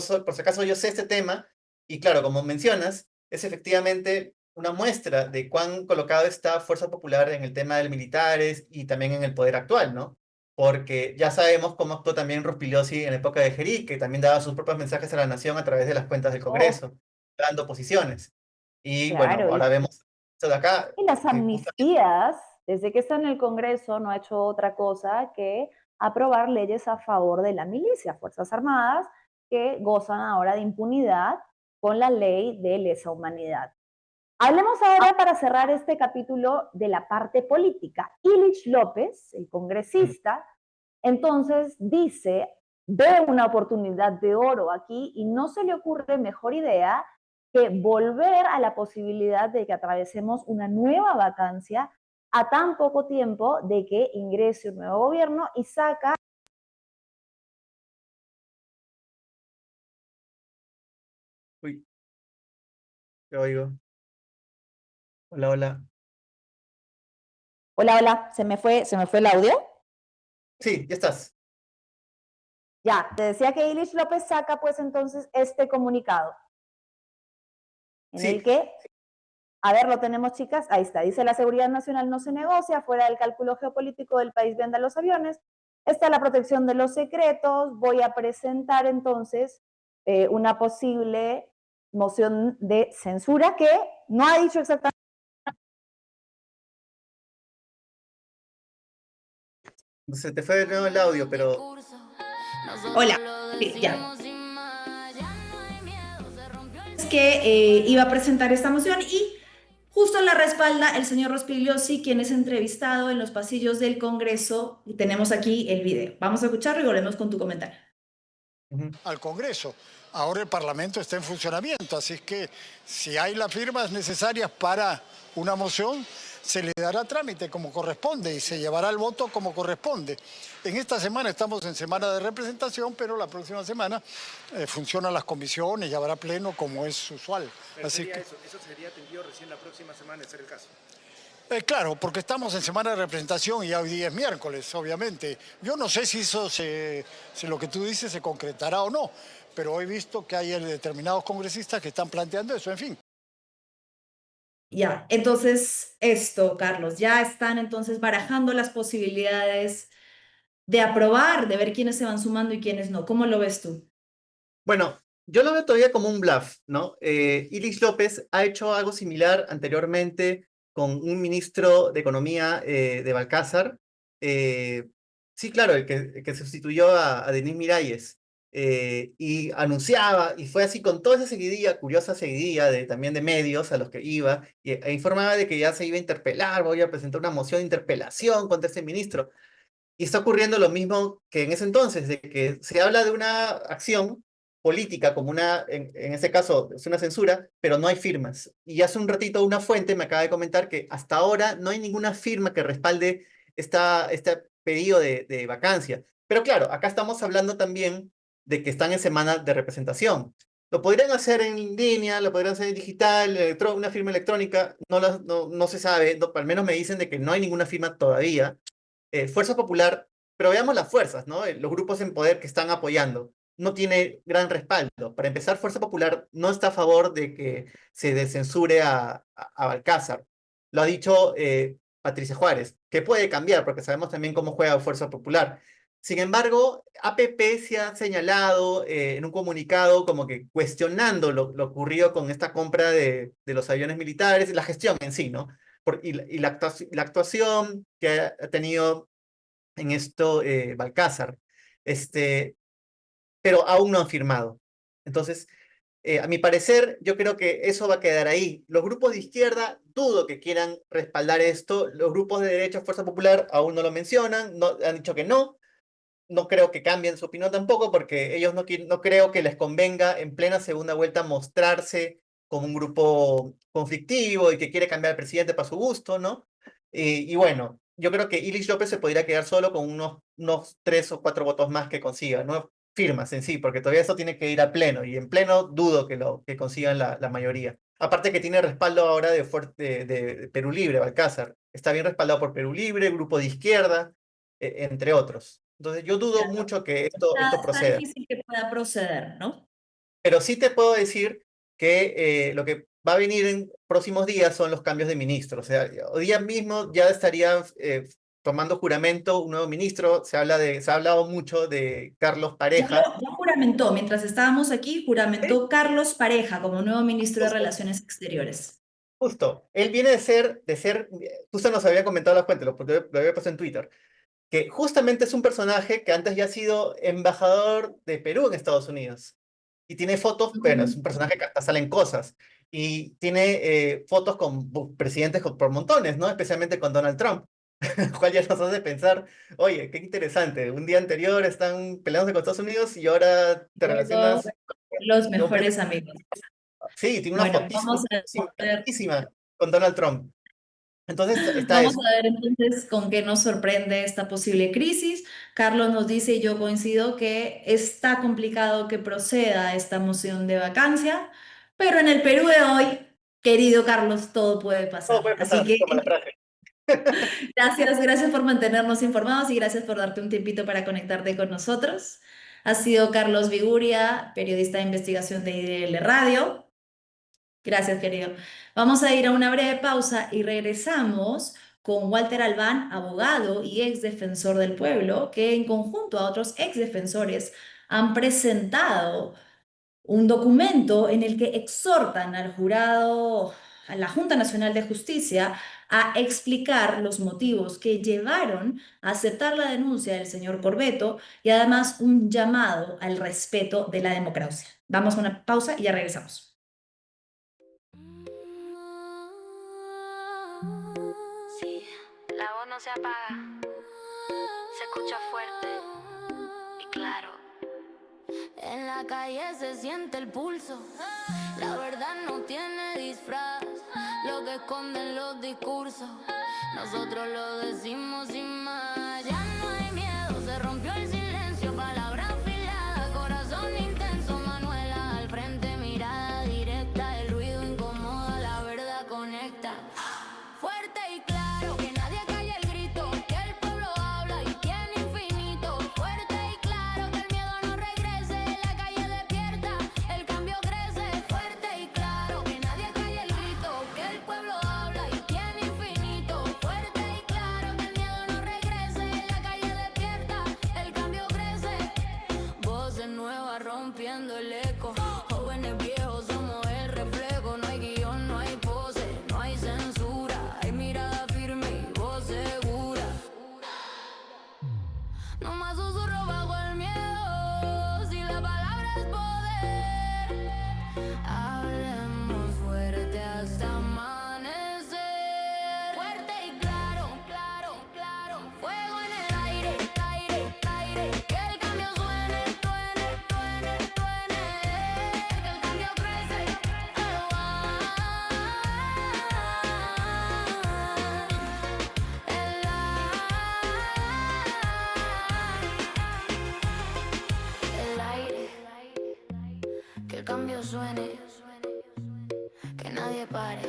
soy, por si acaso yo sé este tema, y claro, como mencionas, es efectivamente una muestra de cuán colocado está Fuerza Popular en el tema de los militares y también en el poder actual, ¿no? Porque ya sabemos cómo actuó también Rospigliosi en la época de Gerí, que también daba sus propios mensajes a la nación a través de las cuentas del Oh, Congreso, dando posiciones. Y bueno, claro, ahora vemos esto de acá, y las que amnistías, desde que está en el Congreso, no ha hecho otra cosa que aprobar leyes a favor de la milicia, Fuerzas Armadas, que gozan ahora de impunidad con la ley de lesa humanidad. Hablemos ahora para cerrar este capítulo de la parte política. Illich López, el congresista, entonces dice, ve una oportunidad de oro aquí y no se le ocurre mejor idea que volver a la posibilidad de que atravesemos una nueva vacancia a tan poco tiempo de que ingrese un nuevo gobierno y saca. uy, te oigo. Hola, hola. Hola, hola, se me fue el audio. Sí, ya estás. Ya, te decía que Ilish López saca pues entonces este comunicado en el Sí, que, a ver, lo tenemos chicas, ahí está, dice la seguridad nacional no se negocia, fuera del cálculo geopolítico del país venda los aviones, está la protección de los secretos, voy a presentar entonces una posible moción de censura que no ha dicho exactamente. se te fue de nuevo el audio, pero Hola, ya. Es que iba a presentar esta moción y justo la respalda el señor Rospigliosi, quien es entrevistado en los pasillos del Congreso. Y tenemos aquí el video. Vamos a escucharlo y volvemos con tu comentario. Al Congreso. Ahora el Parlamento está en funcionamiento, así es que si hay las firmas necesarias para una moción, se le dará trámite como corresponde y se llevará el voto como corresponde. En esta semana estamos en semana de representación, pero la próxima semana funcionan las comisiones y habrá pleno como es usual. Pero Así sería que, eso sería atendido recién la próxima semana, de ser el caso. claro, porque estamos en semana de representación y hoy día es miércoles, obviamente. Yo no sé si eso si lo que tú dices se concretará o no, pero he visto que hay determinados congresistas que están planteando eso, en fin. Ya, entonces esto, Carlos, ya están entonces barajando las posibilidades de aprobar, de ver quiénes se van sumando y quiénes no. ¿Cómo lo ves tú? bueno, yo lo veo todavía como un bluff, ¿no? Iris López ha hecho algo similar anteriormente con un ministro de Economía de Balcázar. Eh, sí, claro, el que sustituyó a Denis Miralles. Y anunciaba, y fue así con toda esa seguidilla, curiosa seguidilla también de medios a los que iba, e informaba de que ya se iba a interpelar, voy a presentar una moción de interpelación contra ese ministro. Y está ocurriendo lo mismo que en ese entonces, de que se habla de una acción política como en este caso es una censura, pero no hay firmas. Y hace un ratito una fuente me acaba de comentar que hasta ahora no hay ninguna firma que respalde este pedido de vacancia. Pero claro, acá estamos hablando también de que están en semana de representación. Lo podrían hacer en línea, lo podrían hacer en digital, una firma electrónica, no se sabe, al menos me dicen de que no hay ninguna firma todavía. Fuerza Popular, pero veamos las fuerzas, ¿no? Los grupos en poder que están apoyando. No tiene gran respaldo. Para empezar, Fuerza Popular no está a favor de que se descensure a Balcázar. Lo ha dicho Patricia Juárez, que puede cambiar, porque sabemos también cómo juega Fuerza Popular. Sin embargo, APP se ha señalado en un comunicado como que cuestionando lo ocurrido con esta compra de los aviones militares, la gestión en sí, ¿no? La actuación que ha tenido en esto Balcázar, este, pero aún no han firmado. Entonces, a mi parecer, yo creo que eso va a quedar ahí. Los grupos de izquierda dudo que quieran respaldar esto. Los grupos de derecha, Fuerza Popular, aún no lo mencionan, no, han dicho que no. No creo que cambien su opinión tampoco, porque ellos no creo que les convenga en plena segunda vuelta mostrarse como un grupo conflictivo y que quiere cambiar al presidente para su gusto, ¿no? Y bueno, yo creo que Ilich López se podría quedar solo con unos 3 o 4 votos más que consiga, no firmas en sí, porque todavía eso tiene que ir a pleno, y en pleno dudo que consigan la mayoría. Aparte que tiene respaldo ahora de Perú Libre, Balcázar. Está bien respaldado por Perú Libre, Grupo de Izquierda, entre otros. Entonces yo dudo Ya, no, mucho que esto está proceda. difícil que pueda proceder, ¿no? Pero sí te puedo decir que lo que va a venir en próximos días son los cambios de ministro. O sea, hoy día mismo ya estaría tomando juramento un nuevo ministro. Se ha hablado mucho de Carlos Pareja. Ya juramentó, mientras estábamos aquí, ¿Sí? juramentó Carlos Pareja como nuevo ministro de Justo, Relaciones Exteriores. justo. Él viene justo nos había comentado la fuente, lo había puesto en Twitter, que justamente es un personaje que antes ya ha sido embajador de Perú en Estados Unidos. Y tiene fotos, bueno, es un personaje que hasta salen cosas. Y tiene fotos con presidentes por montones, ¿no? Especialmente con Donald Trump. Lo cual ya nos hace pensar, oye, qué interesante. Un día anterior están peleándose con Estados Unidos y ahora te Luego, relacionas los con un mejores amigos. Sí, tiene una Bueno, fotísima a ver, con Donald Trump. Entonces está vamos eso. a ver entonces con qué nos sorprende esta posible crisis. Carlos nos dice, y yo coincido, que está complicado que proceda esta moción de vacancia, pero en el Perú de hoy, querido Carlos, todo puede Todo pasar. puede Así pasar, que como la frase. Gracias por mantenernos informados y gracias por darte un tiempito para conectarte con nosotros. Ha sido Carlos Viguria, periodista de investigación de IDL Radio. Gracias, querido. Vamos a ir a una breve pausa y regresamos con Walter Albán, abogado y ex defensor del pueblo, que en conjunto a otros ex defensores han presentado un documento en el que exhortan al jurado, a la Junta Nacional de Justicia, a explicar los motivos que llevaron a aceptar la denuncia del señor Corbeto y además un llamado al respeto de la democracia. Vamos a una pausa y ya regresamos. Sí, la voz no se apaga, se escucha fuerte y claro. En la calle se siente el pulso, la verdad no tiene disfraz, lo que esconden los discursos, nosotros lo decimos sin más. Ya no hay miedo, se rompió el silencio, palabra afilada, corazón intenso, Manuela al frente, mirada directa, el ruido incomoda, la verdad conecta. Fuerte y claro, que nadie calle el grito, que el pueblo habla y tiene infinito. Fuerte y claro, que el miedo no regrese, la calle despierta, el cambio crece. Fuerte y claro, que nadie calle el grito, que el pueblo habla y tiene infinito. Fuerte y claro, que el miedo no regrese, la calle despierta, el cambio crece. Voces nuevas rompiendo el eco, jóvenes viejos somos el reflejo. No hay guión, no hay pose, no hay censura, hay mirada firme y voz segura. No más susurro bajo el miedo, si la palabra es poder, hablemos fuerte hasta amanecer. Fuerte y claro, claro, claro, fuego en el aire, aire, aire, que el cambio suene, suene, suene, suene, que el cambio crece, el aire, que el cambio suene, que nadie pare.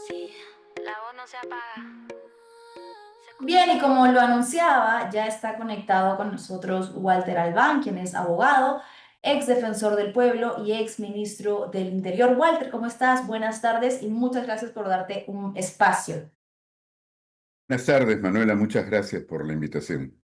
Sí, la voz no se apaga. Bien, y como lo anunciaba, ya está conectado con nosotros Walter Albán, quien es abogado, ex defensor del pueblo y ex ministro del Interior. Walter, ¿cómo estás? Buenas tardes y muchas gracias por darte un espacio. Buenas tardes, Manuela. Muchas gracias por la invitación.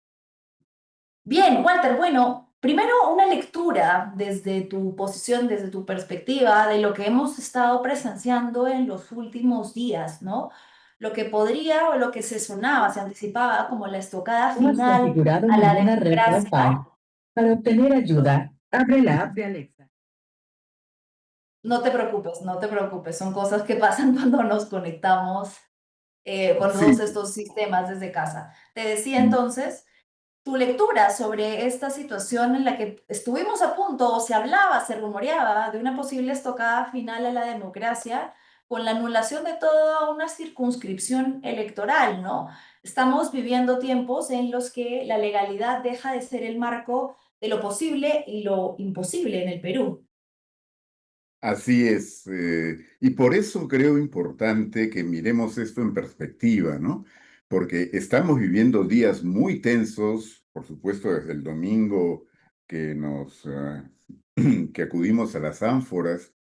Bien, Walter, bueno, primero una lectura desde tu posición, desde tu perspectiva, de lo que hemos estado presenciando en los últimos días, ¿no? Lo que podría o lo que se sonaba, se anticipaba como la estocada ¿No has final configurado a la ninguna red democracia. Wi-Fi? Para obtener ayuda, abre la app de Alexa. No te preocupes, no te preocupes, son cosas que pasan cuando nos conectamos con Sí, todos estos sistemas desde casa. Te decía entonces tu lectura sobre esta situación en la que estuvimos a punto, o se hablaba, se rumoreaba, de una posible estocada final a la democracia con la anulación de toda una circunscripción electoral, ¿no? Estamos viviendo tiempos en los que la legalidad deja de ser el marco de lo posible y lo imposible en el Perú. así es. Y por eso creo importante que miremos esto en perspectiva, ¿no? Porque estamos viviendo días muy tensos, por supuesto, desde el domingo que que acudimos a las ánforas.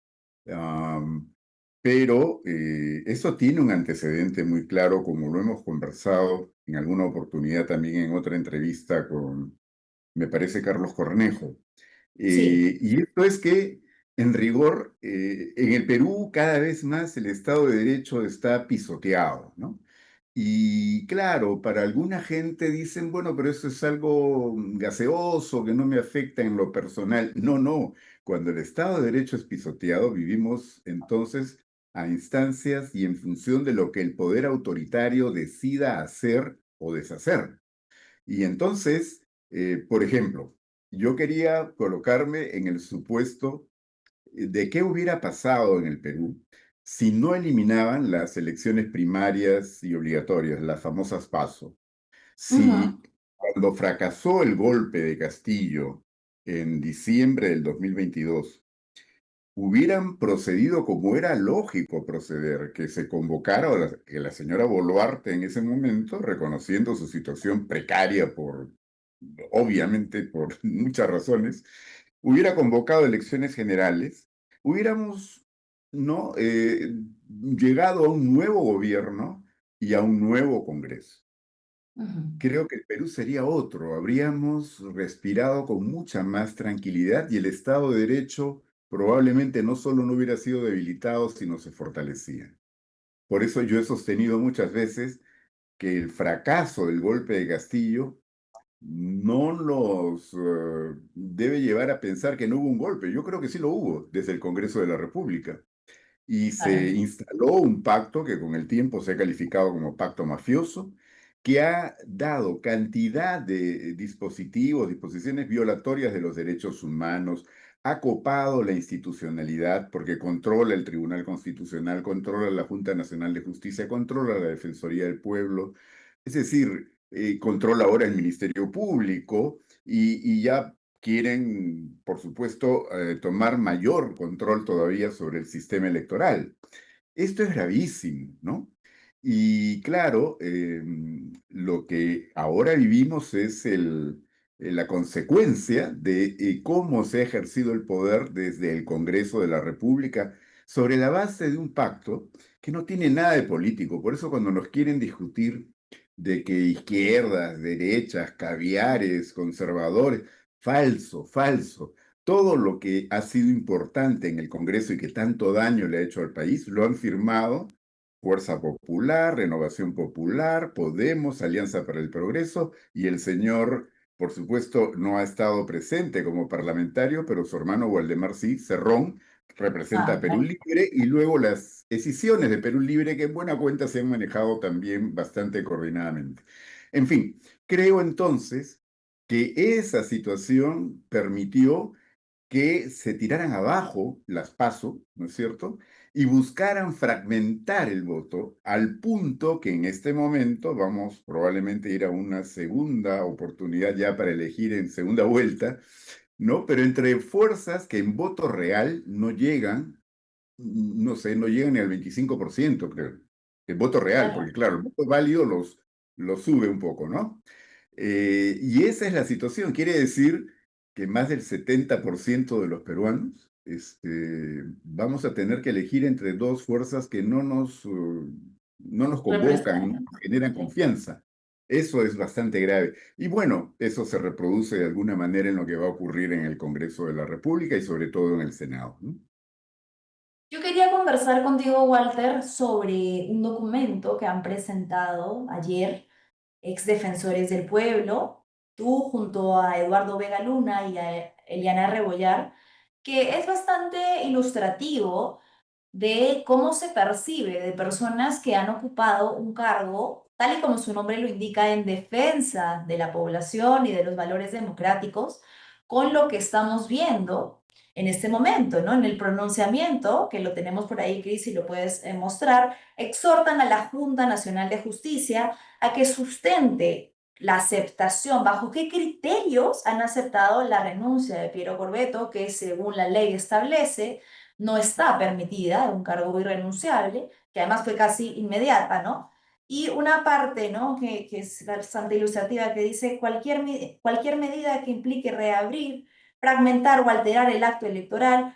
Pero eso tiene un antecedente muy claro, como lo hemos conversado en alguna oportunidad también en otra entrevista con, me parece, Carlos Cornejo. Sí. Y esto es que, en rigor, en el Perú cada vez más el Estado de Derecho está pisoteado, ¿no? Y claro, para alguna gente dicen, bueno, pero eso es algo gaseoso que no me afecta en lo personal. No, no. Cuando el Estado de Derecho es pisoteado, vivimos entonces a instancias y en función de lo que el poder autoritario decida hacer o deshacer. Y entonces, por ejemplo, yo quería colocarme en el supuesto de qué hubiera pasado en el Perú si no eliminaban las elecciones primarias y obligatorias, las famosas PASO. Si Ujú. cuando fracasó el golpe de Castillo en diciembre del 2022, hubieran procedido como era lógico proceder, que se convocara, que la señora Boluarte en ese momento, reconociendo su situación precaria obviamente por muchas razones, hubiera convocado elecciones generales, hubiéramos ¿no? Llegado a un nuevo gobierno y a un nuevo Congreso. Creo que el Perú sería otro, habríamos respirado con mucha más tranquilidad y el Estado de Derecho probablemente no solo no hubiera sido debilitado, sino se fortalecía. Por eso yo he sostenido muchas veces que el fracaso del golpe de Castillo no los debe llevar a pensar que no hubo un golpe. Yo creo que sí lo hubo desde el Congreso de la República. Y se Claro. instaló un pacto que con el tiempo se ha calificado como pacto mafioso, que ha dado cantidad de dispositivos, disposiciones violatorias de los derechos humanos, ha copado la institucionalidad porque controla el Tribunal Constitucional, controla la Junta Nacional de Justicia, controla la Defensoría del Pueblo, es decir, controla ahora el Ministerio Público y ya quieren, por supuesto, tomar mayor control todavía sobre el sistema electoral. Esto es gravísimo, ¿no? Y claro, lo que ahora vivimos es la consecuencia de cómo se ha ejercido el poder desde el Congreso de la República sobre la base de un pacto que no tiene nada de político. Por eso cuando nos quieren discutir de que izquierdas, derechas, caviares, conservadores, falso, falso. Todo lo que ha sido importante en el Congreso y que tanto daño le ha hecho al país lo han firmado Fuerza Popular, Renovación Popular, Podemos, Alianza para el Progreso y el señor, por supuesto, no ha estado presente como parlamentario, pero su hermano Waldemar sí, Cerrón, representa Ah, a Perú claro. Libre y luego las decisiones de Perú Libre que en buena cuenta se han manejado también bastante coordinadamente. En fin, creo entonces que esa situación permitió que se tiraran abajo las PASO, ¿no es cierto? Y buscaran fragmentar el voto al punto que en este momento vamos probablemente a ir a una segunda oportunidad ya para elegir en segunda vuelta, ¿no? Pero entre fuerzas que en voto real no llegan, no sé, no llegan ni al 25%, creo. El voto real, Claro. porque claro, el voto válido los sube un poco, ¿no? Y esa es la situación. Quiere decir que más del 70% de los peruanos vamos a tener que elegir entre dos fuerzas que no nos convocan, no Representan. nos generan Sí. confianza. Eso es bastante grave. Y bueno, eso se reproduce de alguna manera en lo que va a ocurrir en el Congreso de la República y sobre todo en el Senado, ¿no? Yo quería conversar contigo, Walter, sobre un documento que han presentado ayer ex defensores del pueblo, tú junto a Eduardo Vega Luna y a Eliana Rebollar, que es bastante ilustrativo de cómo se percibe de personas que han ocupado un cargo, tal y como su nombre lo indica, en defensa de la población y de los valores democráticos, con lo que estamos viendo en este momento, ¿no? En el pronunciamiento, que lo tenemos por ahí, Cris, y lo puedes mostrar, exhortan a la Junta Nacional de Justicia a que sustente la aceptación, bajo qué criterios han aceptado la renuncia de Piero Corbeto, que según la ley establece, no está permitida, un cargo irrenunciable, que además fue casi inmediata, ¿no? Y una parte, ¿no? Que es bastante ilustrativa, que dice cualquier medida que implique reabrir, fragmentar o alterar el acto electoral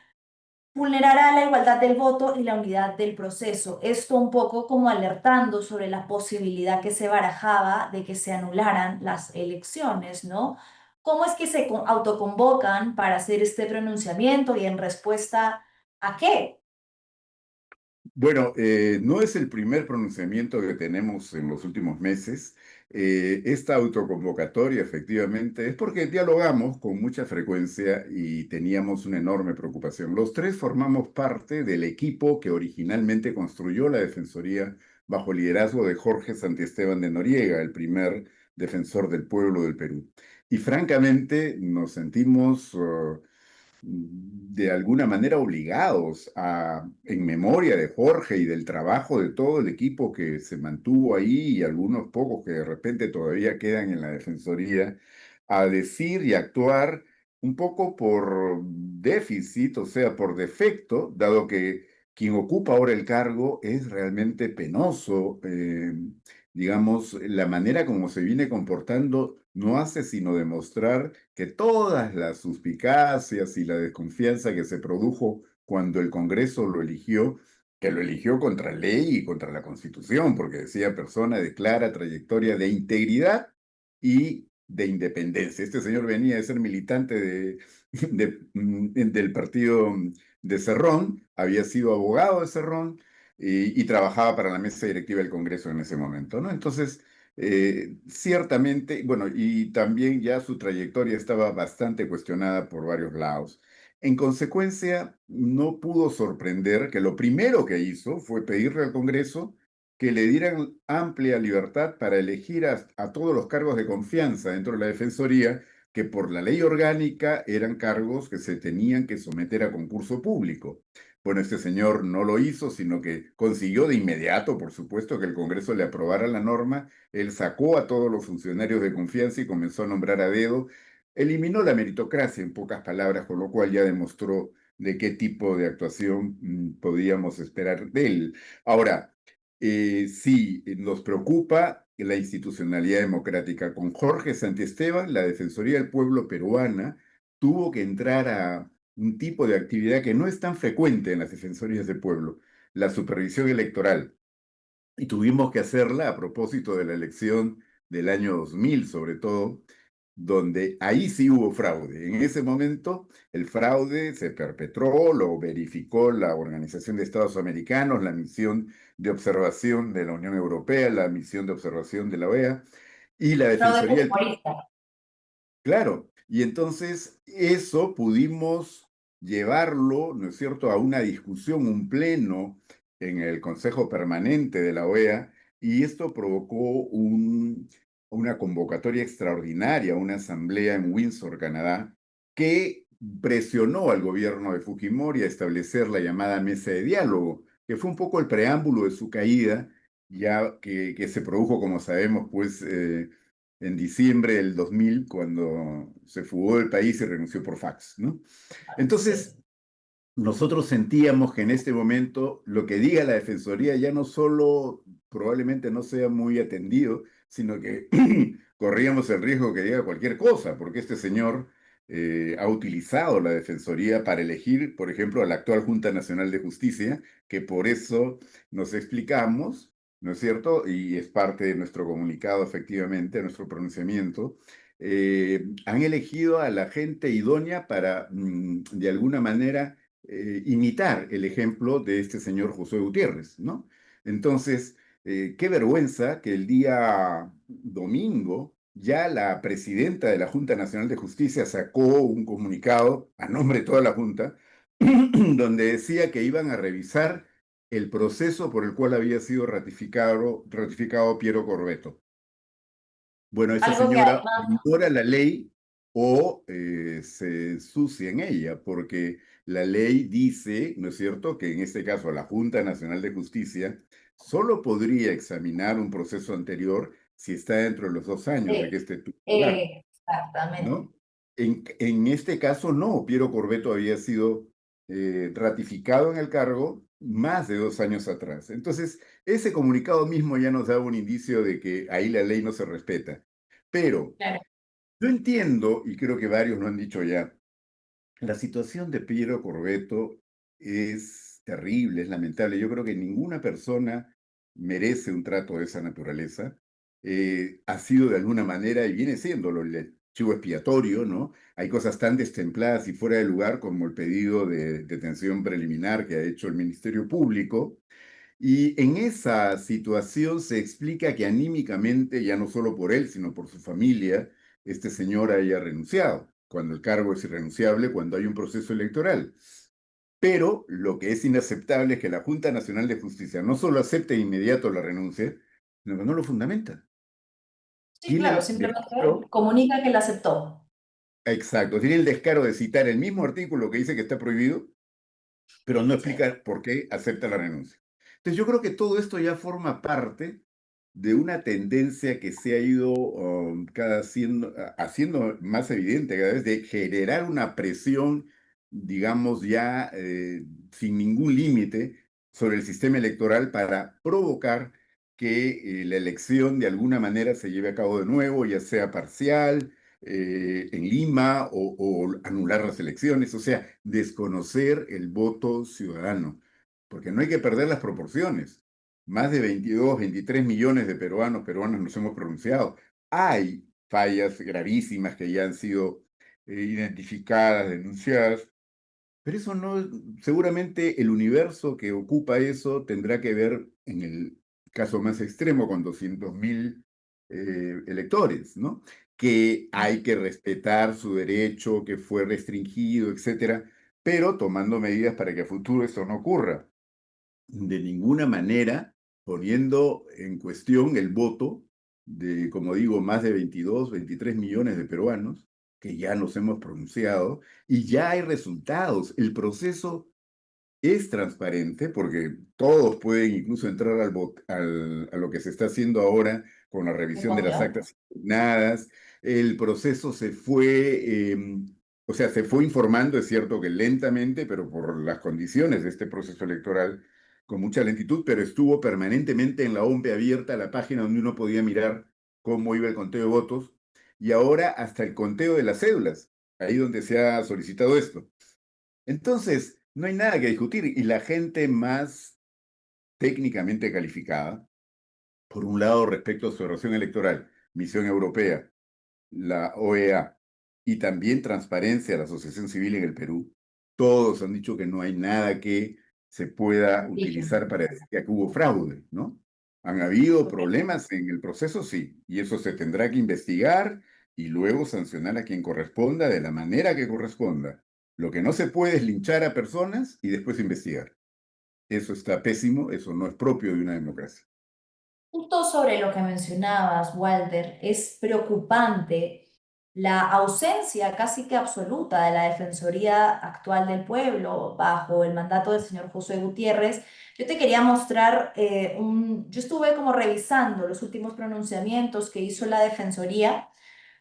vulnerará la igualdad del voto y la unidad del proceso. Esto un poco como alertando sobre la posibilidad que se barajaba de que se anularan las elecciones, ¿no? ¿Cómo es que se autoconvocan para hacer este pronunciamiento y en respuesta a qué? Bueno, no es el primer pronunciamiento que tenemos en los últimos meses. Esta autoconvocatoria, efectivamente, es porque dialogamos con mucha frecuencia y teníamos una enorme preocupación. Los tres formamos parte del equipo que originalmente construyó la Defensoría bajo el liderazgo de Jorge Santiesteban de Noriega, el primer defensor del pueblo del Perú. Y francamente nos sentimos de alguna manera obligados en memoria de Jorge y del trabajo de todo el equipo que se mantuvo ahí y algunos pocos que de repente todavía quedan en la Defensoría, a decir y actuar un poco por déficit, o sea, por defecto, dado que quien ocupa ahora el cargo es realmente penoso. Digamos, la manera como se viene comportando no hace sino demostrar que todas las suspicacias y la desconfianza que se produjo cuando el Congreso lo eligió, que lo eligió contra ley y contra la Constitución, porque decía persona de clara trayectoria de integridad y de independencia. Este señor venía de ser militante del partido de Cerrón, había sido abogado de Cerrón y trabajaba para la mesa directiva del Congreso en ese momento, ¿no? Entonces, ciertamente, bueno, y también ya su trayectoria estaba bastante cuestionada por varios lados. En consecuencia, no pudo sorprender que lo primero que hizo fue pedirle al Congreso que le dieran amplia libertad para elegir a todos los cargos de confianza dentro de la Defensoría, que por la ley orgánica eran cargos que se tenían que someter a concurso público. Bueno, este señor no lo hizo, sino que consiguió de inmediato, por supuesto, que el Congreso le aprobara la norma. Él sacó a todos los funcionarios de confianza y comenzó a nombrar a dedo. Eliminó la meritocracia, en pocas palabras, con lo cual ya demostró de qué tipo de actuación podíamos esperar de él. Ahora, sí, nos preocupa la institucionalidad democrática. Con Jorge Santiesteban, la Defensoría del Pueblo peruana tuvo que entrar a un tipo de actividad que no es tan frecuente en las defensorías del pueblo, la supervisión electoral. Y tuvimos que hacerla a propósito de la elección del año 2000, sobre todo, donde ahí sí hubo fraude. En ese momento el fraude se perpetró, lo verificó la Organización de Estados Americanos, la misión de observación de la Unión Europea, la misión de observación de la OEA y la Fraude Defensoría del Pueblo. fujimorista. Claro, y entonces eso pudimos llevarlo, ¿no es cierto?, a una discusión, un pleno en el Consejo Permanente de la OEA, y esto provocó una convocatoria extraordinaria, una asamblea en Windsor, Canadá, que presionó al gobierno de Fujimori a establecer la llamada mesa de diálogo, que fue un poco el preámbulo de su caída, ya que se produjo, como sabemos, pues en diciembre del 2000, cuando se fugó del país y renunció por fax, ¿no? Entonces, nosotros sentíamos que en este momento lo que diga la Defensoría ya no solo probablemente no sea muy atendido, sino que corríamos el riesgo que diga cualquier cosa, porque este señor ha utilizado la Defensoría para elegir, por ejemplo, a la actual Junta Nacional de Justicia, que por eso nos explicamos, ¿no es cierto? Y es parte de nuestro comunicado, efectivamente, nuestro pronunciamiento. Han elegido a la gente idónea para, de alguna manera, imitar el ejemplo de este señor José Gutiérrez, ¿no? Entonces, qué vergüenza que el día domingo ya la presidenta de la Junta Nacional de Justicia sacó un comunicado a nombre de toda la Junta, donde decía que iban a revisar el proceso por el cual había sido ratificado Piero Corvetto. Bueno, esa Algo que señora además, ignora la ley o se ensucia en ella, porque la ley dice, ¿no es cierto?, que en este caso la Junta Nacional de Justicia solo podría examinar un proceso anterior si está dentro de los 2 años de que este tuvo lugar, exactamente. ¿no? En este caso no, Piero Corvetto había sido ratificado en el cargo más de 2 años atrás. Entonces, ese comunicado mismo ya nos daba un indicio de que ahí la ley no se respeta. Pero Claro. yo entiendo, y creo que varios lo han dicho ya, la situación de Piero Corvetto es terrible, es lamentable. Yo creo que ninguna persona merece un trato de esa naturaleza. Ha sido de alguna manera, y viene siéndolo, el chivo expiatorio, ¿no? Hay cosas tan destempladas y fuera de lugar como el pedido de detención preliminar que ha hecho el Ministerio Público. Y en esa situación se explica que anímicamente, ya no solo por él, sino por su familia, este señor haya renunciado, cuando el cargo es irrenunciable, cuando hay un proceso electoral. Pero lo que es inaceptable es que la Junta Nacional de Justicia no solo acepte de inmediato la renuncia, sino que no lo fundamenta. Sí, Tiene claro, el simplemente descaro, comunica que la aceptó. exacto, tiene el descaro de citar el mismo artículo que dice que está prohibido, pero no Sí. explica por qué acepta la renuncia. Entonces yo creo que todo esto ya forma parte de una tendencia que se ha ido haciendo más evidente cada vez, de generar una presión, digamos, ya sin ningún límite sobre el sistema electoral para provocar que la elección de alguna manera se lleve a cabo de nuevo, ya sea parcial, en Lima, o anular las elecciones, o sea, desconocer el voto ciudadano, porque no hay que perder las proporciones. Más de 22, 23 millones de peruanas nos hemos pronunciado. Hay fallas gravísimas que ya han sido identificadas, denunciadas, pero eso no, seguramente el universo que ocupa eso tendrá que ver, en el caso más extremo, con 200.000 electores, ¿no? Que hay que respetar su derecho, que fue restringido, etcétera, pero tomando medidas para que a futuro eso no ocurra. De ninguna manera poniendo en cuestión el voto de, como digo, más de 22, 23 millones de peruanos, que ya nos hemos pronunciado, y ya hay resultados. El proceso es transparente porque todos pueden incluso entrar a lo que se está haciendo ahora con la revisión de las actas impugnadas. El proceso o sea, se fue informando, es cierto que lentamente, pero por las condiciones de este proceso electoral, con mucha lentitud, pero estuvo permanentemente en la OMPE abierta, la página donde uno podía mirar cómo iba el conteo de votos, y ahora hasta el conteo de las cédulas, ahí donde se ha solicitado esto. Entonces, no hay nada que discutir, y la gente más técnicamente calificada, por un lado respecto a su observación electoral, Misión Europea, la OEA y también Transparencia, la Asociación Civil en el Perú, todos han dicho que no hay nada que se pueda utilizar para decir que aquí hubo fraude, ¿no? ¿Han habido problemas en el proceso? Sí, y eso se tendrá que investigar y luego sancionar a quien corresponda de la manera que corresponda. Lo que no se puede es linchar a personas y después investigar. Eso está pésimo, eso no es propio de una democracia. Justo sobre lo que mencionabas, Walter, es preocupante la ausencia casi que absoluta de la Defensoría actual del Pueblo bajo el mandato del señor Josué Gutiérrez. Yo te quería mostrar yo estuve como revisando los últimos pronunciamientos que hizo la Defensoría,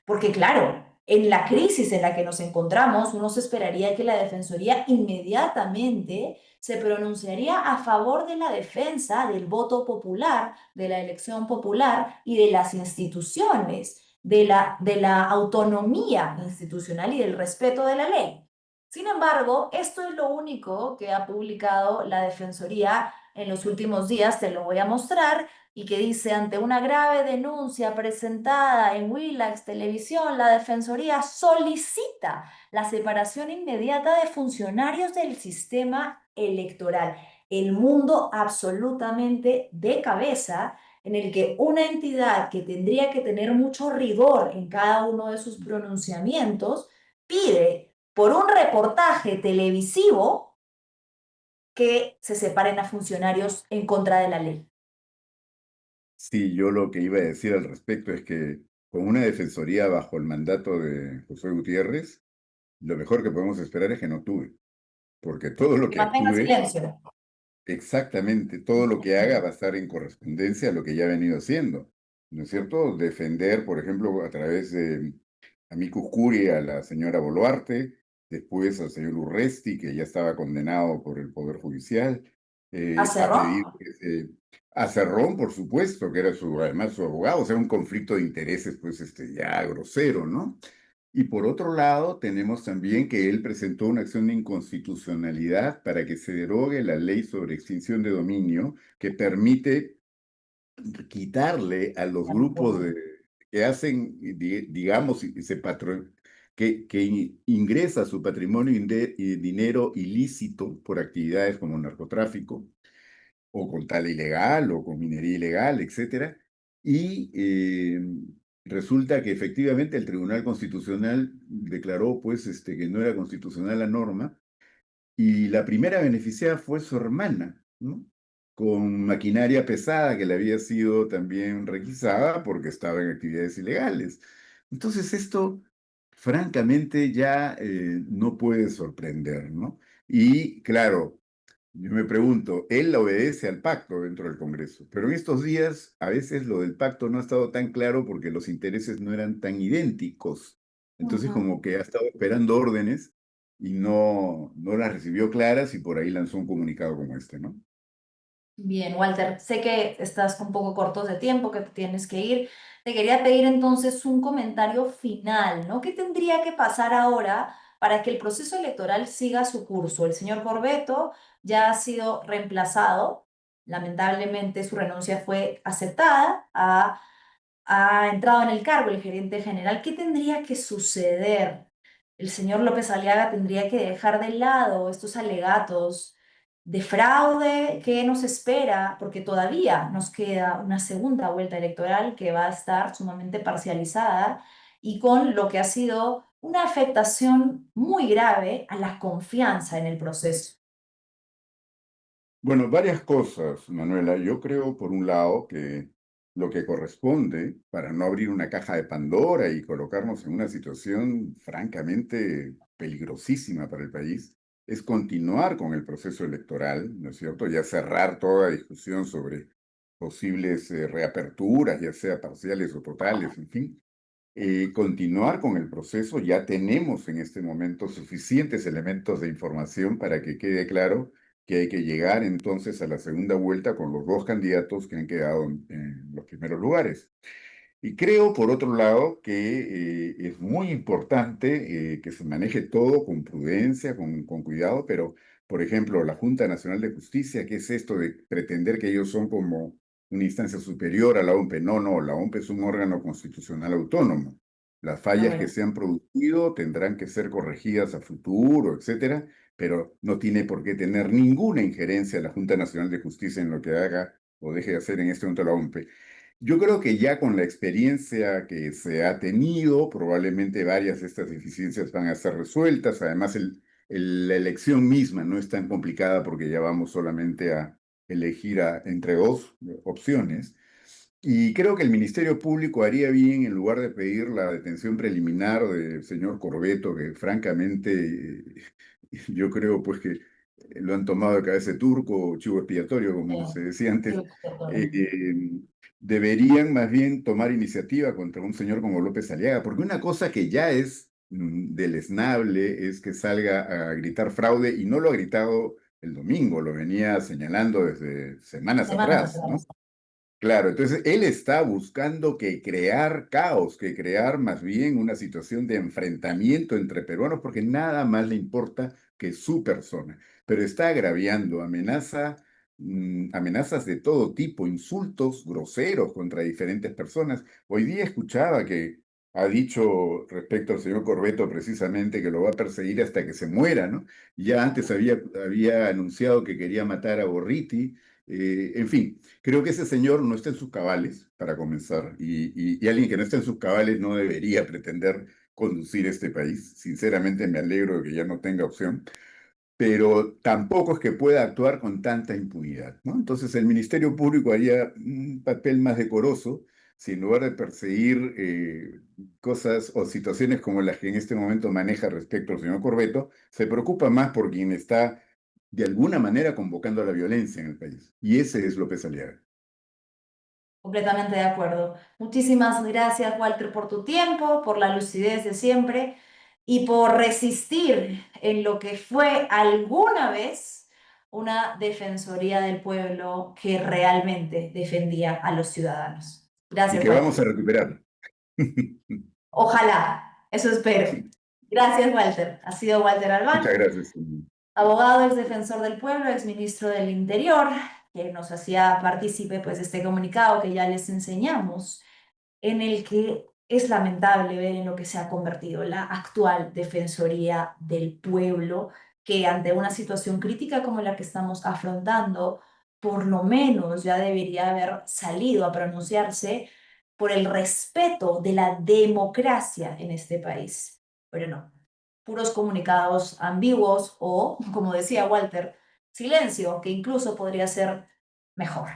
porque claro, en la crisis en la que nos encontramos, uno se esperaría que la Defensoría inmediatamente se pronunciaría a favor de la defensa del voto popular, de la elección popular y de las instituciones, de la autonomía institucional y del respeto de la ley. Sin embargo, esto es lo único que ha publicado la Defensoría en los últimos días, te lo voy a mostrar, y que dice: ante una grave denuncia presentada en Willax Televisión, la Defensoría solicita la separación inmediata de funcionarios del sistema electoral. El mundo absolutamente de cabeza, en el que una entidad que tendría que tener mucho rigor en cada uno de sus pronunciamientos pide por un reportaje televisivo que se separen a funcionarios en contra de la ley. Sí, yo lo que iba a decir al respecto es que con una defensoría bajo el mandato de José Gutiérrez, lo mejor que podemos esperar es que no actúe, porque todo lo Que que mantenga actúe, silencio. exactamente, todo lo que haga va a estar en correspondencia a lo que ya ha venido haciendo, ¿no es cierto? Defender, por ejemplo, a través de Amicus Curiae a la señora Boluarte, después al señor Urresti, que ya estaba condenado por el Poder Judicial, ¿A ha Cerrón? pedido a Cerrón, por supuesto, que era además su abogado, o sea, un conflicto de intereses, pues, ya grosero, ¿no? Y por otro lado, tenemos también que él presentó una acción de inconstitucionalidad para que se derogue la ley sobre extinción de dominio, que permite quitarle a los grupos que hacen, digamos, que ingresa su patrimonio y dinero ilícito por actividades como narcotráfico, o con tala ilegal, o con minería ilegal, etcétera. Y resulta que efectivamente el Tribunal Constitucional declaró, pues, que no era constitucional la norma, y la primera beneficiada fue su hermana, ¿no? Con maquinaria pesada que le había sido también requisada porque estaba en actividades ilegales. Entonces esto, francamente, ya no puede sorprender, ¿no? Y claro, Yo me pregunto, él obedece al pacto dentro del Congreso, pero en estos días a veces lo del pacto no ha estado tan claro porque los intereses no eran tan idénticos. Entonces Ujú. como que ha estado esperando órdenes y no las recibió claras y por ahí lanzó un comunicado como este, ¿no? Bien, Walter, sé que estás un poco cortos de tiempo, que te tienes que ir. Te quería pedir entonces un comentario final, ¿no? ¿Qué tendría que pasar ahora para que el proceso electoral siga su curso? El señor Corbeto ya ha sido reemplazado. Lamentablemente su renuncia fue aceptada. Ha entrado en el cargo el gerente general. ¿Qué tendría que suceder? El señor López Aliaga tendría que dejar de lado estos alegatos de fraude. ¿Qué nos espera? Porque todavía nos queda una segunda vuelta electoral que va a estar sumamente parcializada y con lo que ha sido una afectación muy grave a la confianza en el proceso. Bueno, varias cosas, Manuela. Yo creo, por un lado, que lo que corresponde para no abrir una caja de Pandora y colocarnos en una situación francamente peligrosísima para el país es continuar con el proceso electoral, ¿no es cierto? Ya cerrar toda discusión sobre posibles reaperturas, ya sea parciales o totales, en fin. Continuar con el proceso. Ya tenemos en este momento suficientes elementos de información para que quede claro que hay que llegar entonces a la segunda vuelta con los dos candidatos que han quedado en los primeros lugares. Y creo, por otro lado, que es muy importante que se maneje todo con prudencia, con cuidado, pero, por ejemplo, la Junta Nacional de Justicia, ¿qué es esto de pretender que ellos son como una instancia superior a la OMP? No, no, la OMP es un órgano constitucional autónomo. Las fallas que se han producido tendrán que ser corregidas a futuro, etcétera, pero no tiene por qué tener ninguna injerencia la Junta Nacional de Justicia en lo que haga o deje de hacer en este momento la OMP. Yo creo que ya con la experiencia que se ha tenido, probablemente varias de estas deficiencias van a ser resueltas. Además, la elección misma no es tan complicada porque ya vamos solamente a elegir entre dos opciones. Y creo que el Ministerio Público haría bien, en lugar de pedir la detención preliminar del señor Corbeto, que francamente yo creo pues que lo han tomado de cabeza de turco o chivo expiatorio, como se decía antes. eh, Deberían más bien tomar iniciativa contra un señor como López Aliaga, porque una cosa que ya es deleznable es que salga a gritar fraude, y no lo ha gritado el domingo, lo venía señalando desde semanas Semanas atrás, ¿no? atrás. Claro, entonces él está buscando que crear caos, que crear más bien una situación de enfrentamiento entre peruanos, porque nada más le importa que su persona, pero está agraviando, amenazas de todo tipo, insultos groseros contra diferentes personas. Hoy día escuchaba que ha dicho respecto al señor Corbeto precisamente que lo va a perseguir hasta que se muera, ¿no? Ya antes había anunciado que quería matar a Borriti. En fin, creo que ese señor no está en sus cabales, para comenzar, y alguien que no está en sus cabales no debería pretender conducir este país. Sinceramente me alegro de que ya no tenga opción, pero tampoco es que pueda actuar con tanta impunidad, ¿no? Entonces el Ministerio Público haría un papel más decoroso si en lugar de perseguir cosas o situaciones como las que en este momento maneja respecto al señor Corbeto, se preocupa más por quien está de alguna manera convocando a la violencia en el país. Y ese es López Aliaga. Completamente de acuerdo. Muchísimas gracias, Walter, por tu tiempo, por la lucidez de siempre y por resistir en lo que fue alguna vez una defensoría del pueblo que realmente defendía a los ciudadanos. Y Gracias, que vamos Walter. a recuperar. Ojalá, eso espero. Gracias, Walter. Ha sido Walter Muchas Albán, gracias. abogado, ex defensor del pueblo, ex ministro del Interior, que nos hacía partícipe pues, de este comunicado que ya les enseñamos, en el que es lamentable ver en lo que se ha convertido la actual Defensoría del Pueblo, que ante una situación crítica como la que estamos afrontando, por lo menos ya debería haber salido a pronunciarse por el respeto de la democracia en este país. Pero no, puros comunicados ambiguos o, como decía Walter, silencio, que incluso podría ser mejor.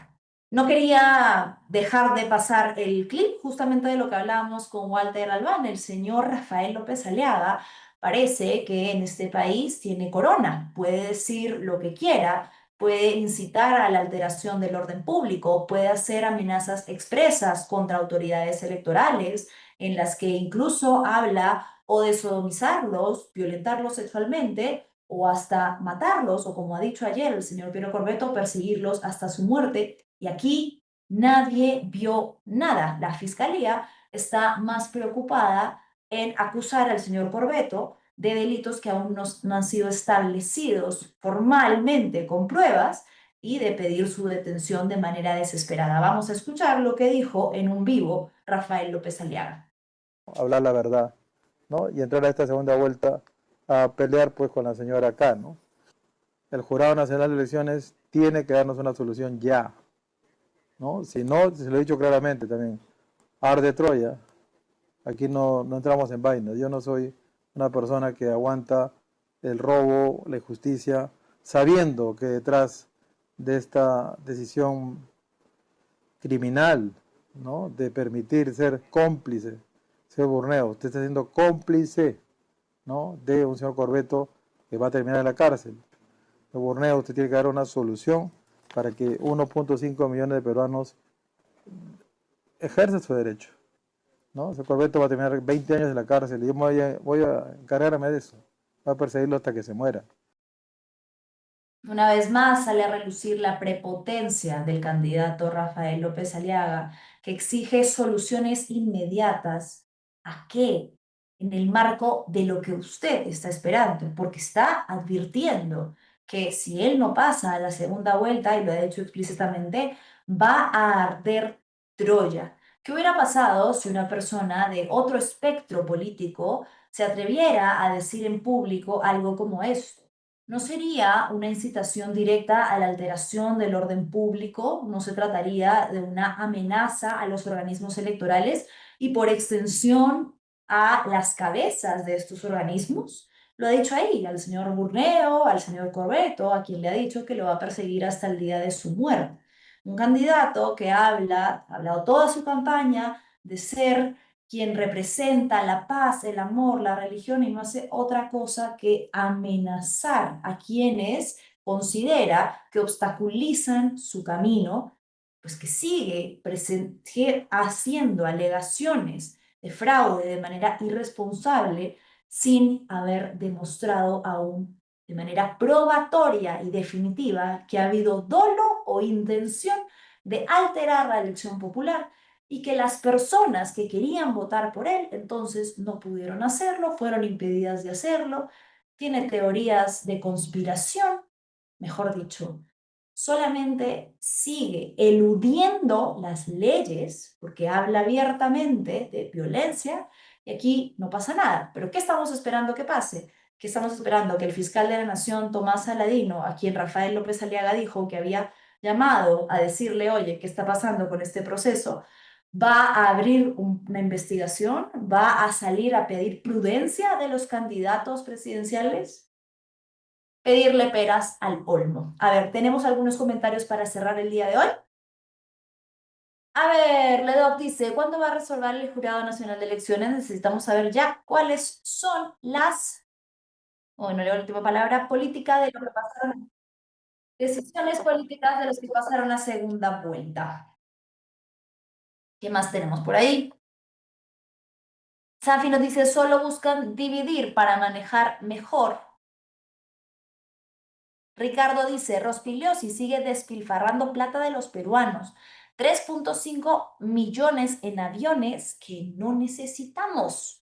No quería dejar de pasar el clip justamente de lo que hablábamos con Walter Albán. El señor Rafael López Aliaga parece que en este país tiene corona, puede decir lo que quiera, puede incitar a la alteración del orden público, puede hacer amenazas expresas contra autoridades electorales, en las que incluso habla o de sodomizarlos, violentarlos sexualmente o hasta matarlos, o como ha dicho ayer el señor Piero Corbeto, perseguirlos hasta su muerte. Y aquí nadie vio nada. La fiscalía está más preocupada en acusar al señor Corbeto de delitos que aún no han sido establecidos formalmente con pruebas y de pedir su detención de manera desesperada. Vamos a escuchar lo que dijo en un vivo Rafael López Aliaga. Hablar la verdad, ¿no? Y entrar a esta segunda vuelta a pelear pues con la señora acá, ¿no? El Jurado Nacional de Elecciones tiene que darnos una solución ya, ¿no? Si no, se lo he dicho claramente también, arde Troya, aquí no entramos en vainas. Yo no soy una persona que aguanta el robo, la injusticia, sabiendo que detrás de esta decisión criminal, ¿no?, de permitir ser cómplice, señor Burneo, usted está siendo cómplice, ¿no?, de un señor Corbeto que va a terminar en la cárcel. Señor Burneo, usted tiene que dar una solución para que 1.5 millones de peruanos ejerzan su derecho, ¿no? Señor Corbeto va a terminar 20 años en la cárcel y yo voy a encargarme de eso, voy a perseguirlo hasta que se muera. Una vez más sale a relucir la prepotencia del candidato Rafael López Aliaga, que exige soluciones inmediatas. ¿A qué? En el marco de lo que usted está esperando, porque está advirtiendo que si él no pasa a la segunda vuelta, y lo ha dicho explícitamente, va a arder Troya. ¿Qué hubiera pasado si una persona de otro espectro político se atreviera a decir en público algo como esto? No sería una incitación directa a la alteración del orden público, no se trataría de una amenaza a los organismos electorales y por extensión a las cabezas de estos organismos. Lo ha dicho ahí al señor Burneo, al señor Corbeto, a quien le ha dicho que lo va a perseguir hasta el día de su muerte. Un candidato que ha hablado toda su campaña de ser quien representa la paz, el amor, la religión y no hace otra cosa que amenazar a quienes considera que obstaculizan su camino, pues que sigue haciendo alegaciones de fraude de manera irresponsable sin haber demostrado aún de manera probatoria y definitiva que ha habido dolo o intención de alterar la elección popular y que las personas que querían votar por él entonces no pudieron hacerlo, fueron impedidas de hacerlo. Tiene teorías de conspiración, mejor dicho, solamente sigue eludiendo las leyes porque habla abiertamente de violencia y aquí no pasa nada. Pero ¿qué estamos esperando que pase? ¿Qué estamos esperando? Que el fiscal de la Nación, Tomás Saladino, a quien Rafael López Aliaga dijo que había llamado a decirle, oye, ¿qué está pasando con este proceso? Va a abrir una investigación, va a salir a pedir prudencia de los candidatos presidenciales, pedirle peras al olmo. A ver, tenemos algunos comentarios para cerrar el día de hoy. A ver, Ledoc dice, ¿cuándo va a resolver el Jurado Nacional de Elecciones? Necesitamos saber ya cuáles son las, bueno, leo la última palabra, política de lo que pasaron, decisiones políticas de los que pasaron la segunda vuelta. ¿Qué más tenemos por ahí? Safi nos dice, solo buscan dividir para manejar mejor. Ricardo dice, Rospigliosi sigue despilfarrando plata de los peruanos. 3.5 millones en aviones que no necesitamos.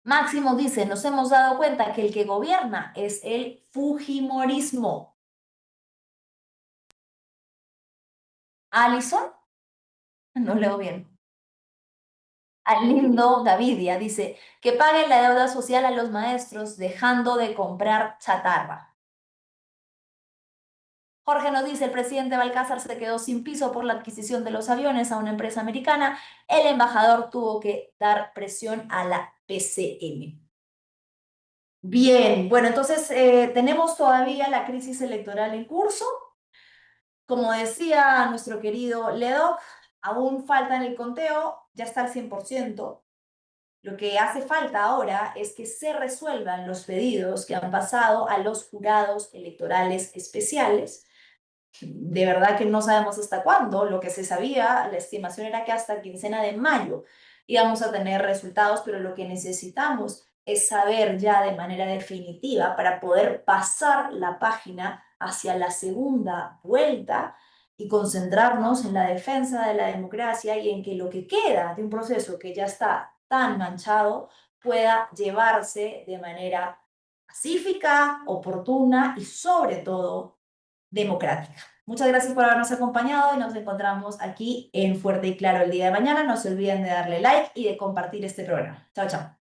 Máximo dice, nos hemos dado cuenta que el que gobierna es el fujimorismo. Alison, no leo bien. Lindo Gavidia dice que paguen la deuda social a los maestros dejando de comprar chatarra. Jorge nos dice, el presidente Balcázar se quedó sin piso por la adquisición de los aviones a una empresa americana. El embajador tuvo que dar presión a la PCM. Bien, bueno, entonces tenemos todavía la crisis electoral en curso. Como decía nuestro querido Ledoc, aún falta en el conteo, ya está al 100%. Lo que hace falta ahora es que se resuelvan los pedidos que han pasado a los jurados electorales especiales. De verdad que no sabemos hasta cuándo. Lo que se sabía, la estimación era que hasta quincena de mayo íbamos a tener resultados, pero lo que necesitamos es saber ya de manera definitiva para poder pasar la página hacia la segunda vuelta y concentrarnos en la defensa de la democracia y en que lo que queda de un proceso que ya está tan manchado pueda llevarse de manera pacífica, oportuna y sobre todo democrática. Muchas gracias por habernos acompañado y nos encontramos aquí en Fuerte y Claro el día de mañana. No se olviden de darle like y de compartir este programa. Chao, chao.